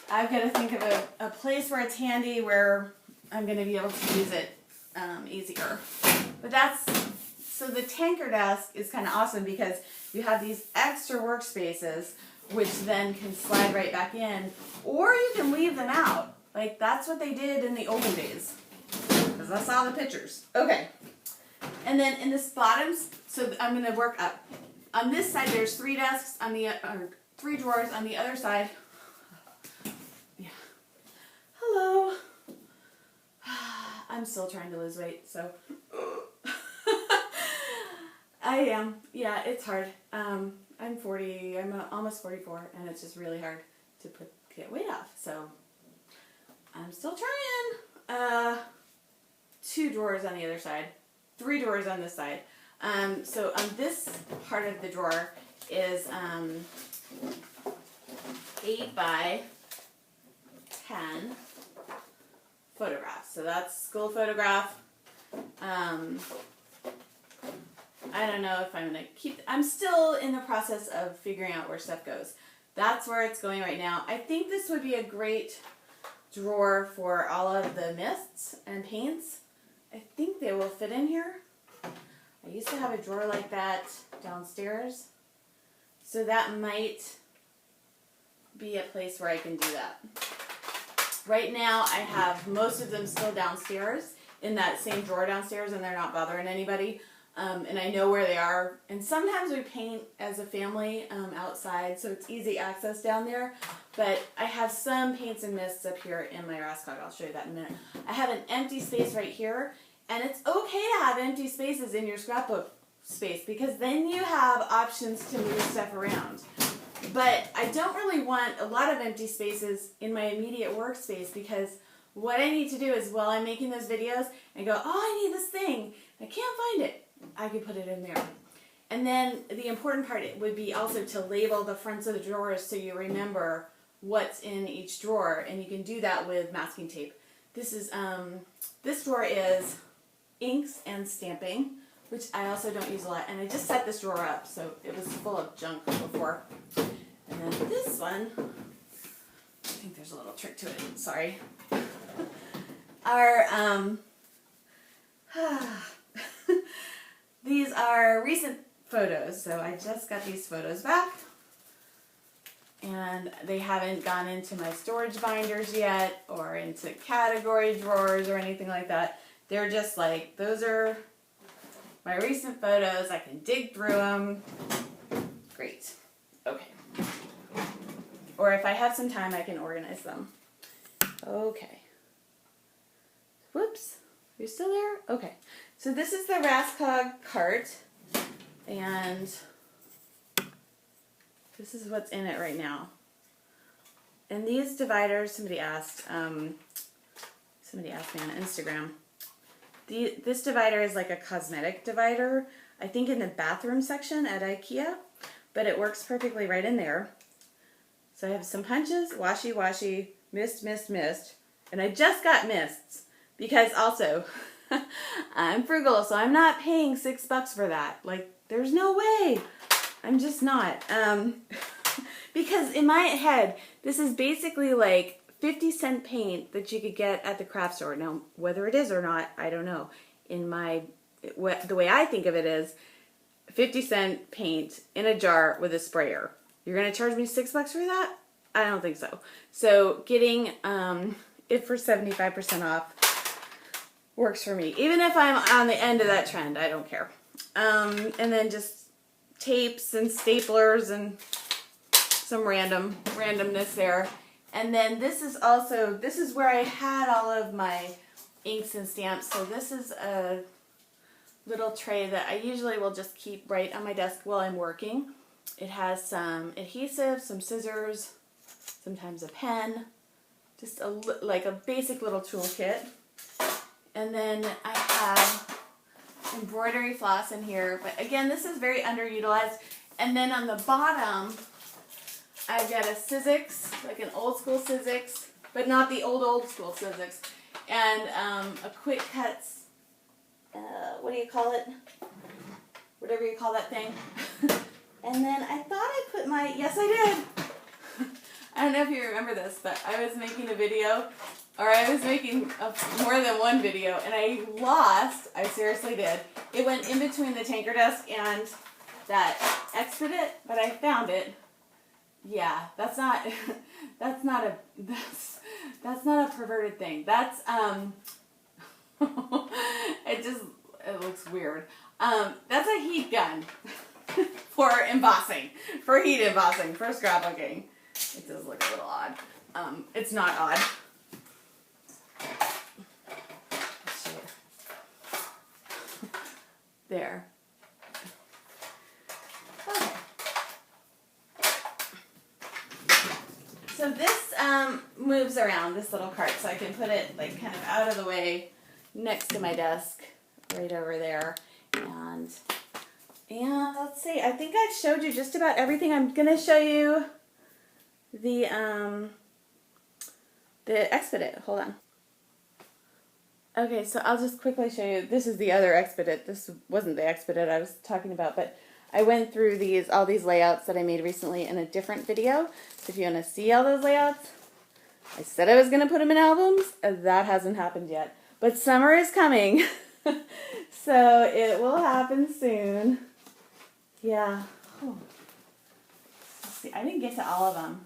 Speaker 1: I've got to think of a place where it's handy, where I'm going to be able to use it easier. But so the tanker desk is kind of awesome because you have these extra workspaces which then can slide right back in, or you can leave them out. Like, that's what they did in the olden days, because I saw the pictures. Okay. And then in this bottom, so I'm going to work up. On this side, there's 3 desks or 3 drawers. On the other side, yeah. Hello. I'm still trying to lose weight, so I am. Yeah, it's hard. I'm 40. I'm almost 44, and it's just really hard to get weight off. So I'm still trying. 2 drawers on the other side, 3 drawers on this side. So on this part of the drawer is 8 by 10 photographs. So that's school photograph. I don't know if I'm going to keep... I'm still in the process of figuring out where stuff goes. That's where it's going right now. I think this would be a great drawer for all of the mists and paints. I think they will fit in here. I used to have a drawer like that downstairs, so that might be a place where I can do that. Right now I have most of them still downstairs in that same drawer downstairs, and they're not bothering anybody, and I know where they are. And sometimes we paint as a family outside, so it's easy access down there, but I have some paints and mists up here in my Raskog. I'll show you that in a minute. I have an empty space right here. And it's okay to have empty spaces in your scrapbook space, because then you have options to move stuff around. But I don't really want a lot of empty spaces in my immediate workspace, because what I need to do is, while I'm making those videos, I go, oh, I need this thing, I can't find it. I could put it in there. And then the important part would be also to label the fronts of the drawers so you remember what's in each drawer, and you can do that with masking tape. This drawer is inks and stamping, which I also don't use a lot, and I just set this drawer up, so it was full of junk before. And then this one, I think there's a little trick to it, sorry, these are recent photos. So I just got these photos back, and they haven't gone into my storage binders yet, or into category drawers or anything like that. They're just like, those are my recent photos. I can dig through them. Great. Okay. Or if I have some time, I can organize them. Okay. Whoops. Are you still there? Okay. So this is the Raskog cart, and this is what's in it right now. And these dividers, somebody asked me on Instagram. This divider is like a cosmetic divider, I think in the bathroom section at IKEA, but it works perfectly right in there. So I have some punches, washi, mist, and I just got mists, because also I'm frugal, so I'm not paying $6 for that. Like, there's no way. I'm just not. Because in my head, this is basically like 50-cent paint that you could get at the craft store. Now, whether it is or not, I don't know. The way I think of it is 50-cent paint in a jar with a sprayer. You're going to charge me $6 for that? I don't think so. So getting it for 75% off works for me. Even if I'm on the end of that trend, I don't care. And then just tapes and staplers and some randomness there. And then this is where I had all of my inks and stamps. So this is a little tray that I usually will just keep right on my desk while I'm working. It has some adhesive, some scissors, sometimes a pen, just like a basic little toolkit. And then I have embroidery floss in here, but again, this is very underutilized. And then on the bottom, I've got a Sizzix, like an old school Sizzix, but not the old school Sizzix, and a Quick Cuts, what do you call it? Whatever you call that thing. And then I thought I put my, yes I did. I don't know if you remember this, but I was making a video, or I was making more than one video, and I seriously did. It went in between the tanker desk and that Expedit, but I found it. Yeah, that's not a perverted thing. That's it looks weird. That's a heat gun for embossing, for heat embossing, for scrapbooking. It does look a little odd. It's not odd. Let's show you. There. Okay. So this moves around, this little cart, so I can put it like kind of out of the way next to my desk, right over there. And let's see, I think I've showed you just about everything. I'm going to show you the Expedit. Hold on. Okay, so I'll just quickly show you. This is the other Expedit. This wasn't the Expedit I was talking about, but I went through all these layouts that I made recently in a different video. So if you want to see all those layouts, I said I was going to put them in albums. That hasn't happened yet. But summer is coming. So it will happen soon. Yeah. Oh. Let's see. I didn't get to all of them.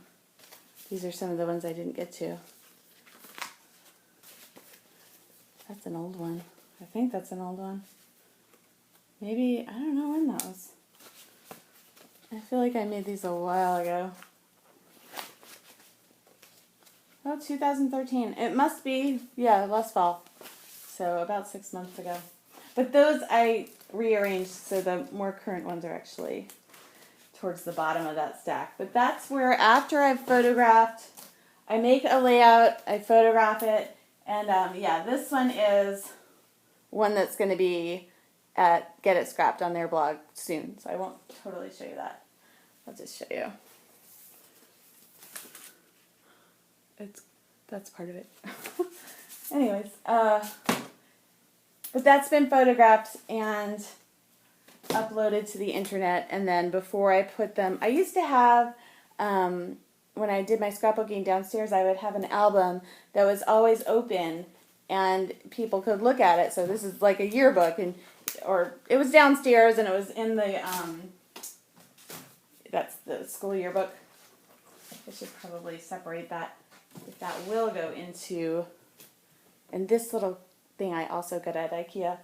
Speaker 1: These are some of the ones I didn't get to. That's an old one. I think that's an old one. Maybe, I don't know when that was. I feel like I made these a while ago. Oh, 2013. It must be, yeah, last fall. So about 6 months ago. But those I rearranged so the more current ones are actually towards the bottom of that stack. But that's where, after I've photographed, I make a layout, I photograph it, and yeah, this one is one that's going to be at Get It Scrapped on their blog soon. So I won't totally show you that. I'll just show you. That's part of it. Anyways, but that's been photographed and uploaded to the internet, and then before I put them, I used to have, when I did my scrapbooking downstairs, I would have an album that was always open and people could look at it. So this is like a yearbook, or it was downstairs and it was in the, that's the school yearbook. I should probably separate that, if that will go into, and this little thing I also got at IKEA.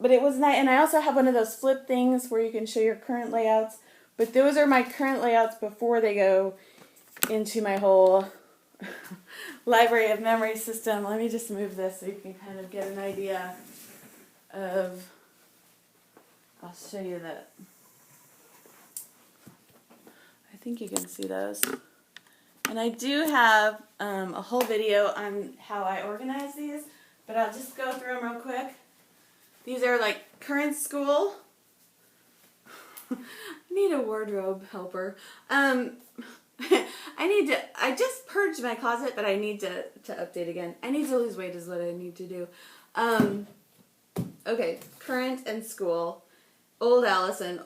Speaker 1: But it was nice, and I also have one of those flip things where you can show your current layouts. But those are my current layouts before they go into my whole library of memory system. Let me just move this so you can kind of get an idea of, I'll show you that. I think you can see those. And I do have a whole video on how I organize these, but I'll just go through them real quick. These are like current school. I need a wardrobe helper. I just purged my closet, but I need to update again. I need to lose weight is what I need to do. Okay, current and school. Old Allison,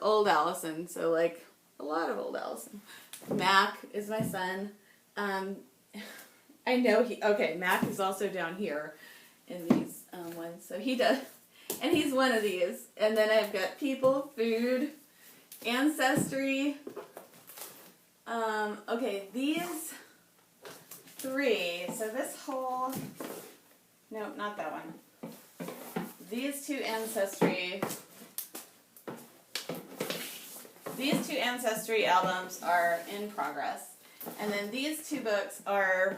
Speaker 1: so like a lot of old Allison. Mac is my son. I know Mac is also down here in these ones, so he does, and he's one of these. And then I've got people, food, ancestry. Okay, these three, so this whole, no, not that one. These two ancestry albums are in progress. And then these two books are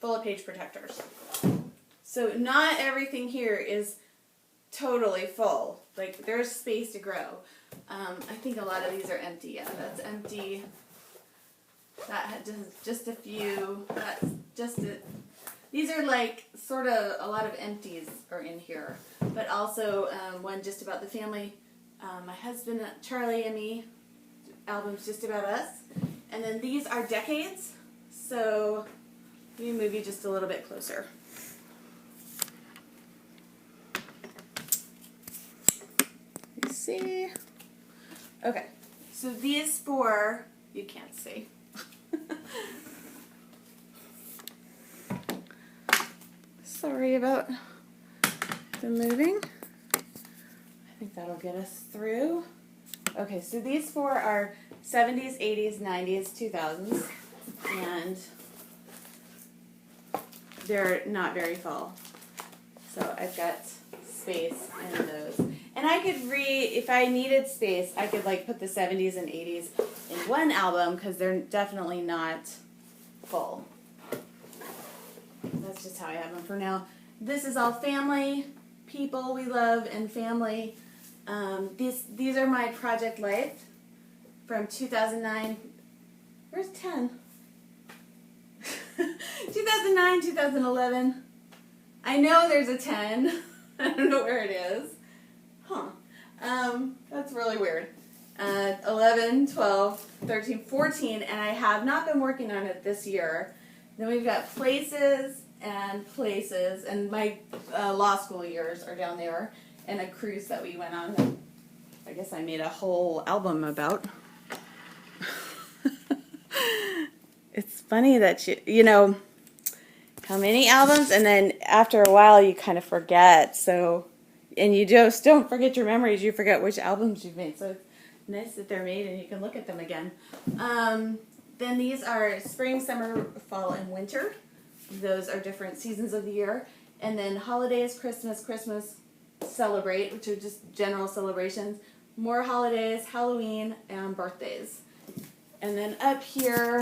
Speaker 1: full of page protectors. So not everything here is totally full. Like, there's space to grow. I think a lot of these are empty. Yeah, that's empty. That had just a few. That's just a... These are like sort of a lot of empties are in here. But also one just about the family. My husband, Charlie, and me. Albums just about us. And then these are decades. So let me move you just a little bit closer. You see? Okay. So these four, you can't see. Sorry about the moving. I think that'll get us through. Okay, so these four are 70s, 80s, 90s, 2000s, and they're not very full. So I've got space in those. And I could if I needed space, I could like put the 70s and 80s in one album because they're definitely not full. That's just how I have them for now. This is all family, people we love, and family. These are my Project Life from 2009. Where's 10? 2009, 2011. I know there's a 10. I don't know where it is. Huh. That's really weird. 11, 12, 13, 14, and I have not been working on it this year. Then we've got places, and my law school years are down there, and a cruise that we went on that I guess I made a whole album about. It's funny that you know how many albums, and then after a while you kind of forget. So, and you just don't forget your memories. You forget which albums you've made. So it's nice that they're made and you can look at them again. Then these are spring, summer, fall, and winter. Those are different seasons of the year. And then holidays, Christmas, celebrate, which are just general celebrations. More holidays, Halloween, and birthdays. And then up here,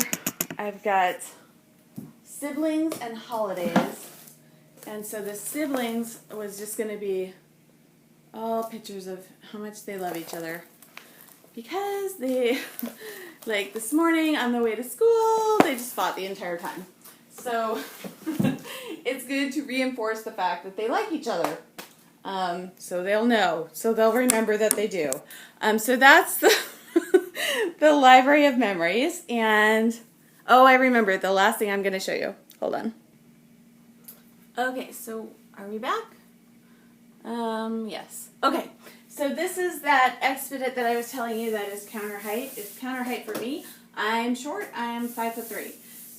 Speaker 1: I've got siblings and holidays. And so the siblings was just going to be all pictures of how much they love each other. Because they, like this morning on the way to school, they just fought the entire time. So it's good to reinforce the fact that they like each other. So they'll know. So they'll remember that they do. So that's the library of memories. And, oh, I remember the last thing I'm going to show you. Hold on. Okay, so are we back? Yes. Okay, so this is that Expedit that I was telling you that is counter height. It's counter height for me. I'm short. I am 5'3".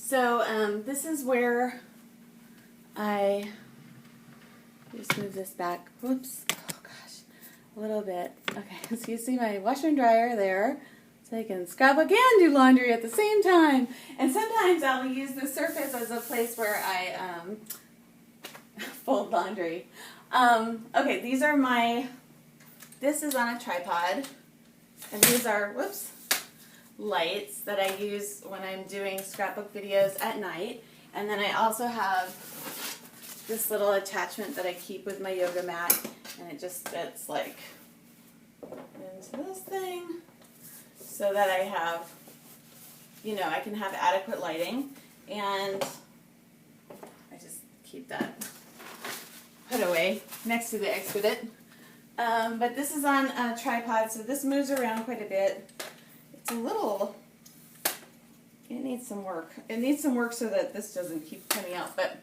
Speaker 1: So this is where I just move this back. Whoops. Oh gosh, a little bit. Okay, so you see my washer and dryer there. So I can scrapbook and do laundry at the same time. And sometimes I'll use the surface as a place where I fold laundry. Okay, these are this is on a tripod. And these are, whoops, lights that I use when I'm doing scrapbook videos at night. And then I also have this little attachment that I keep with my yoga mat. And it just fits like into this thing. So that I have, you know, I can have adequate lighting, and I just keep that put away next to the Expedit. But this is on a tripod, so this moves around quite a bit. It's a little, it needs some work. It needs some work so that this doesn't keep coming out, but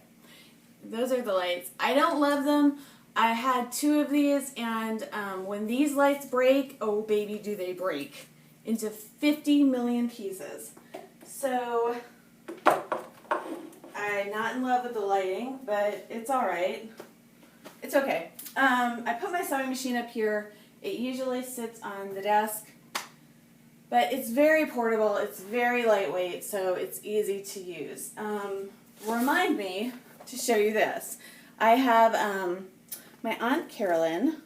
Speaker 1: those are the lights. I don't love them. I had 2 of these, and when these lights break, oh baby, do they break into 50 million pieces. So I'm not in love with the lighting, but it's alright. It's okay. I put my sewing machine up here. It usually sits on the desk, but it's very portable. It's very lightweight, so it's easy to use. Remind me to show you this. I have, my Aunt Carolyn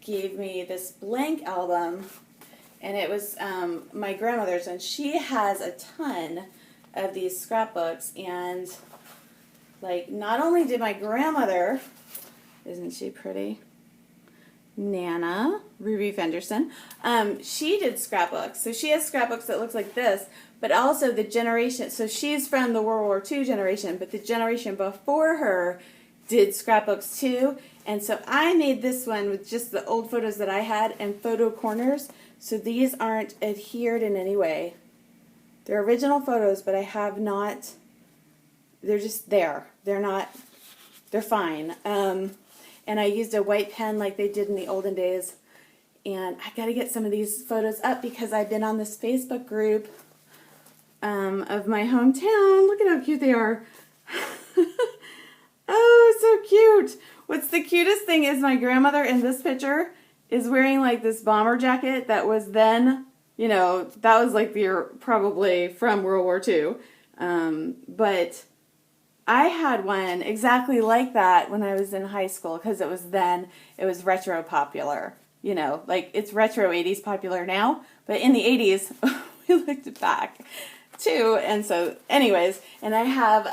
Speaker 1: gave me this blank album, and it was my grandmother's, and she has a ton of these scrapbooks, and like not only did my grandmother, isn't she pretty? Nana, Ruby Fenderson, she did scrapbooks. So she has scrapbooks that looks like this, but also the generation, so she's from the World War II generation, but the generation before her did scrapbooks too. And so I made this one with just the old photos that I had and photo corners. So these aren't adhered in any way. They're original photos, but I have not, they're just there. They're fine. And I used a white pen like they did in the olden days. And I got to get some of these photos up because I've been on this Facebook group of my hometown. Look at how cute they are. Oh, so cute. What's the cutest thing is my grandmother in this picture is wearing like this bomber jacket that was then, you know, that was like probably from World War II. But I had one exactly like that when I was in high school because it was retro popular. You know, like it's retro 80s popular now, but in the 80s we looked back too. And so anyways, and I have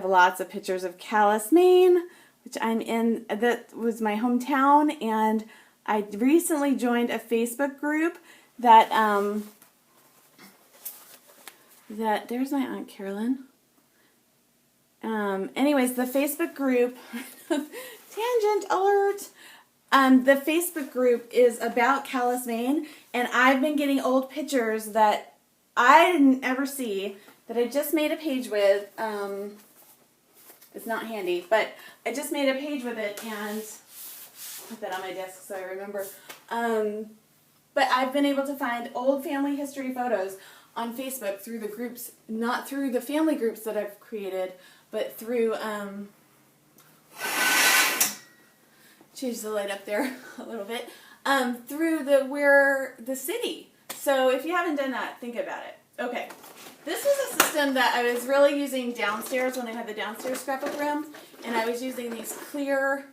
Speaker 1: lots of pictures of Calais, Maine, which I'm in. That was my hometown, and I recently joined a Facebook group that there's my Aunt Carolyn. Anyways, the Facebook group, tangent alert. The Facebook group is about Calais, Maine, and I've been getting old pictures that I didn't ever see that I just made a page with. It's not handy, but I just made a page with it and put that on my desk so I remember. But I've been able to find old family history photos on Facebook through the groups, not through the family groups that I've created, but through, change the light up there a little bit, through the city. So if you haven't done that, think about it. Okay, this was a system that I was really using downstairs when I had the downstairs scrapbook room, and I was using these clear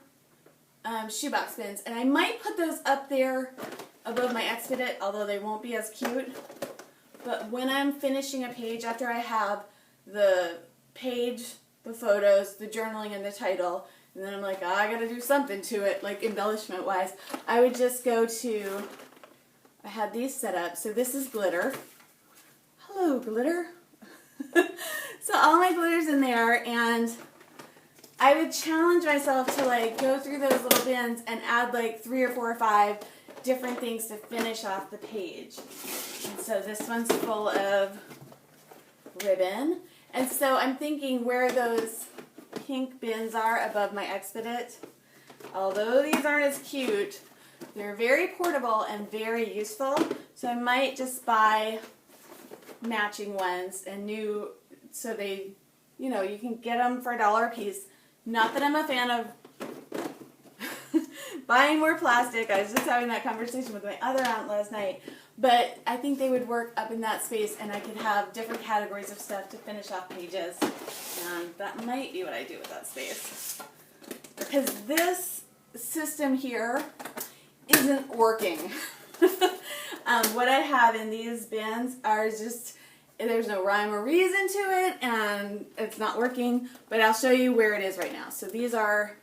Speaker 1: shoebox bins, and I might put those up there above my Expedit, although they won't be as cute. But when I'm finishing a page, after I have the page, the photos, the journaling, and the title, and then I'm like, oh, I gotta do something to it, like embellishment-wise, I would just go to, I had these set up, so this is glitter. Hello, glitter. So all my glitter's in there, and I would challenge myself to like go through those little bins and add like 3 or 4 or 5 different things to finish off the page. And so this one's full of ribbon. And so I'm thinking where those pink bins are above my Expedit, although these aren't as cute, they're very portable and very useful. So I might just buy matching ones and new, so they, you know, you can get them for $1 a piece. Not that I'm a fan of buying more plastic. I was just having that conversation with my other aunt last night. But I think they would work up in that space, and I could have different categories of stuff to finish off pages. And that might be what I do with that space. Because this system here isn't working. What I have in these bins are just, there's no rhyme or reason to it, and it's not working. But I'll show you where it is right now. So these are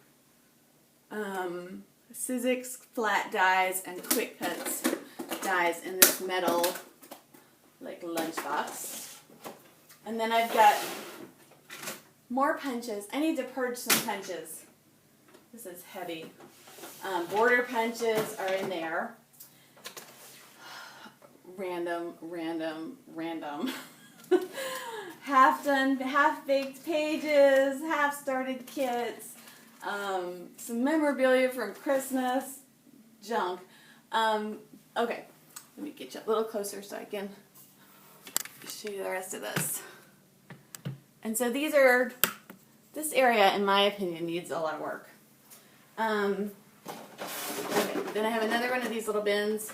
Speaker 1: Sizzix flat dies and quick cuts dies in this metal like lunchbox. And then I've got more punches. I need to purge some punches. This is heavy. Border punches are in there. Random. Half done, half baked pages, half started kits, some memorabilia from Christmas, junk. Okay, let me get you a little closer so I can show you the rest of this. And so these are, this area, in my opinion, needs a lot of work. Okay, then I have another one of these little bins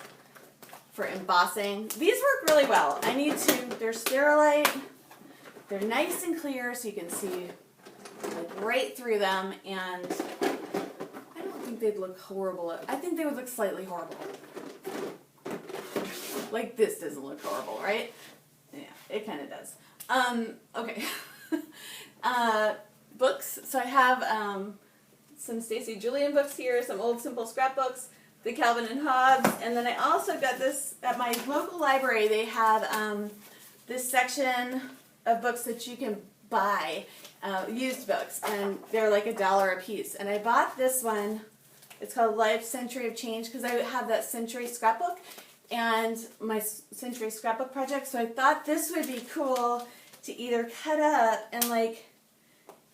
Speaker 1: for embossing. These work really well. They're Sterilite. They're nice and clear so you can see like right through them, and I don't think they'd look horrible. I think they would look slightly horrible. Like this doesn't look horrible, right? Yeah, it kind of does. Okay. Books. So I have some Stacy Julian books here, some old simple scrapbooks, the Calvin and Hobbes, and then I also got this at my local library. They have this section of books that you can buy, used books, and they're like $1 a piece. And I bought this one. It's called Life Century of Change because I have that Century scrapbook and my Century scrapbook project. So I thought this would be cool to either cut up and like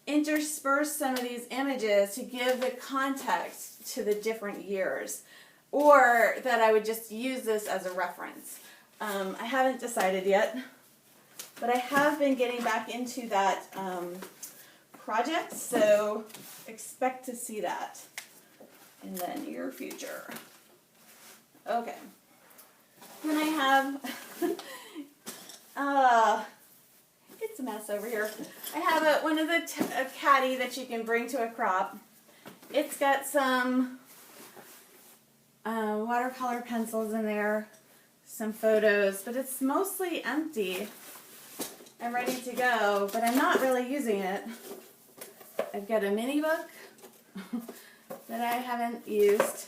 Speaker 1: intersperse some of these images to give the context to the different years, or that I would just use this as a reference. I haven't decided yet, but I have been getting back into that project, so expect to see that in the near future. Okay. Then I have it's a mess over here. I have one of a caddy that you can bring to a crop. It's got some watercolor pencils in there, some photos, but it's mostly empty and ready to go, but I'm not really using it. I've got a mini book that I haven't used.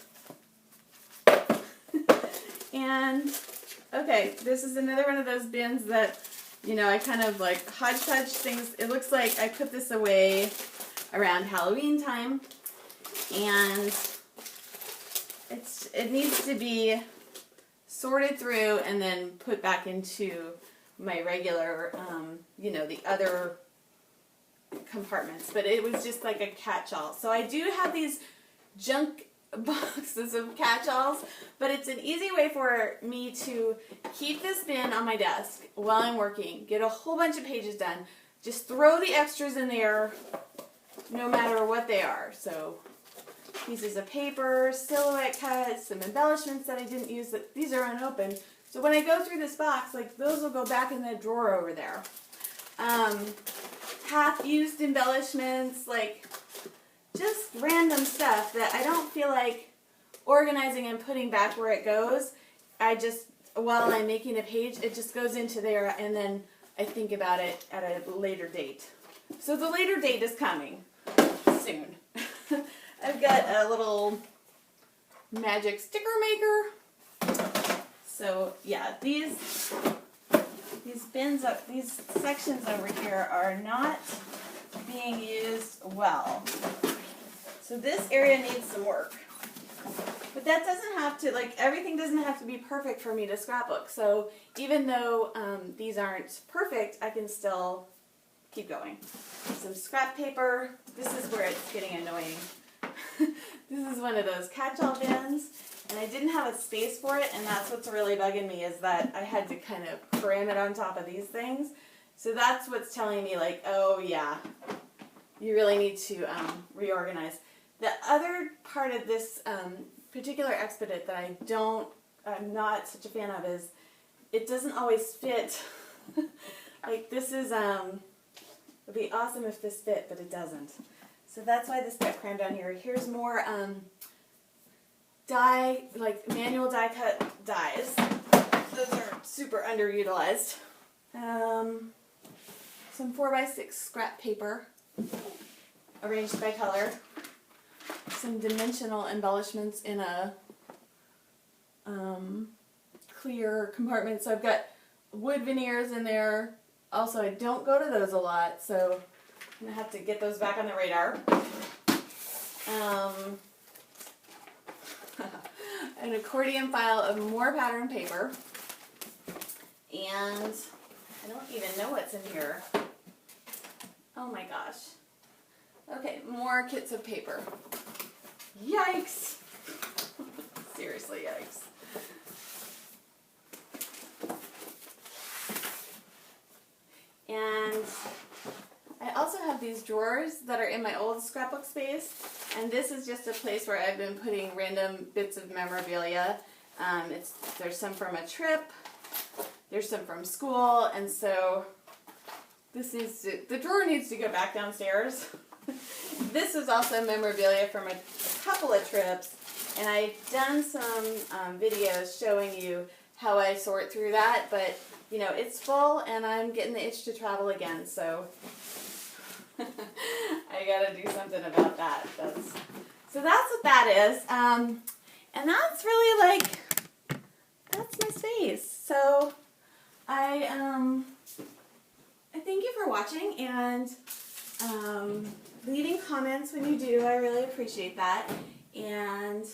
Speaker 1: And, okay, this is another one of those bins that, you know, I kind of like hodgepodge things. It looks like I put this away around Halloween time, and it needs to be sorted through and then put back into my regular, you know, the other compartments. But it was just like a catch-all. So I do have these junk boxes of catch-alls, but it's an easy way for me to keep this bin on my desk while I'm working, get a whole bunch of pages done, just throw the extras in there no matter what they are. So pieces of paper, silhouette cuts, some embellishments that I didn't use, that these are unopened. So when I go through this box, like those will go back in the drawer over there. Half-used embellishments, like just random stuff that I don't feel like organizing and putting back where it goes. I just, while I'm making a page, it just goes into there, and then I think about it at a later date. So the later date is coming soon. I've got a little magic sticker maker. So yeah, these bins, these sections over here are not being used well. So this area needs some work. But that doesn't have to, like, everything doesn't have to be perfect for me to scrapbook. So even though these aren't perfect, I can still keep going. Some scrap paper. This is where it's getting annoying. This is one of those catch-all bins, and I didn't have a space for it, and that's what's really bugging me, is that I had to kind of cram it on top of these things. So that's what's telling me, like, oh yeah, you really need to reorganize. The other part of this particular Expedit that I'm not such a fan of is it doesn't always fit. Like this is, it would be awesome if this fit, but it doesn't. So that's why this got crammed down here. Here's more die, like manual die cut dies. Those are super underutilized. Some 4x6 scrap paper arranged by color. Some dimensional embellishments in a clear compartment. So I've got wood veneers in there. Also, I don't go to those a lot, so I'm going to have to get those back on the radar. An accordion file of more pattern paper. And I don't even know what's in here. Oh my gosh. Okay, more kits of paper. Yikes! Seriously, yikes. And I also have these drawers that are in my old scrapbook space, and this is just a place where I've been putting random bits of memorabilia. There's some from a trip, there's some from school, and so the drawer needs to go back downstairs. This is also memorabilia from a couple of trips, and I've done some videos showing you how I sort through that, but you know, it's full and I'm getting the itch to travel again, so I gotta do something about that. So that's what that is. And that's really like, that's my space. So I thank you for watching and leaving comments when you do. I really appreciate that. And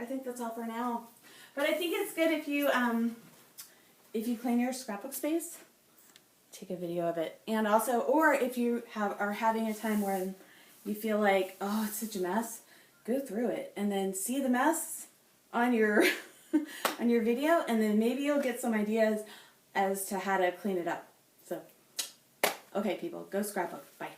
Speaker 1: I think that's all for now. But I think it's good if you clean your scrapbook space, take a video of it. And also, or if you are having a time when you feel like, oh, it's such a mess, go through it and then see the mess on your on your video, and then maybe you'll get some ideas as to how to clean it up. So, okay, people, go scrapbook. Bye.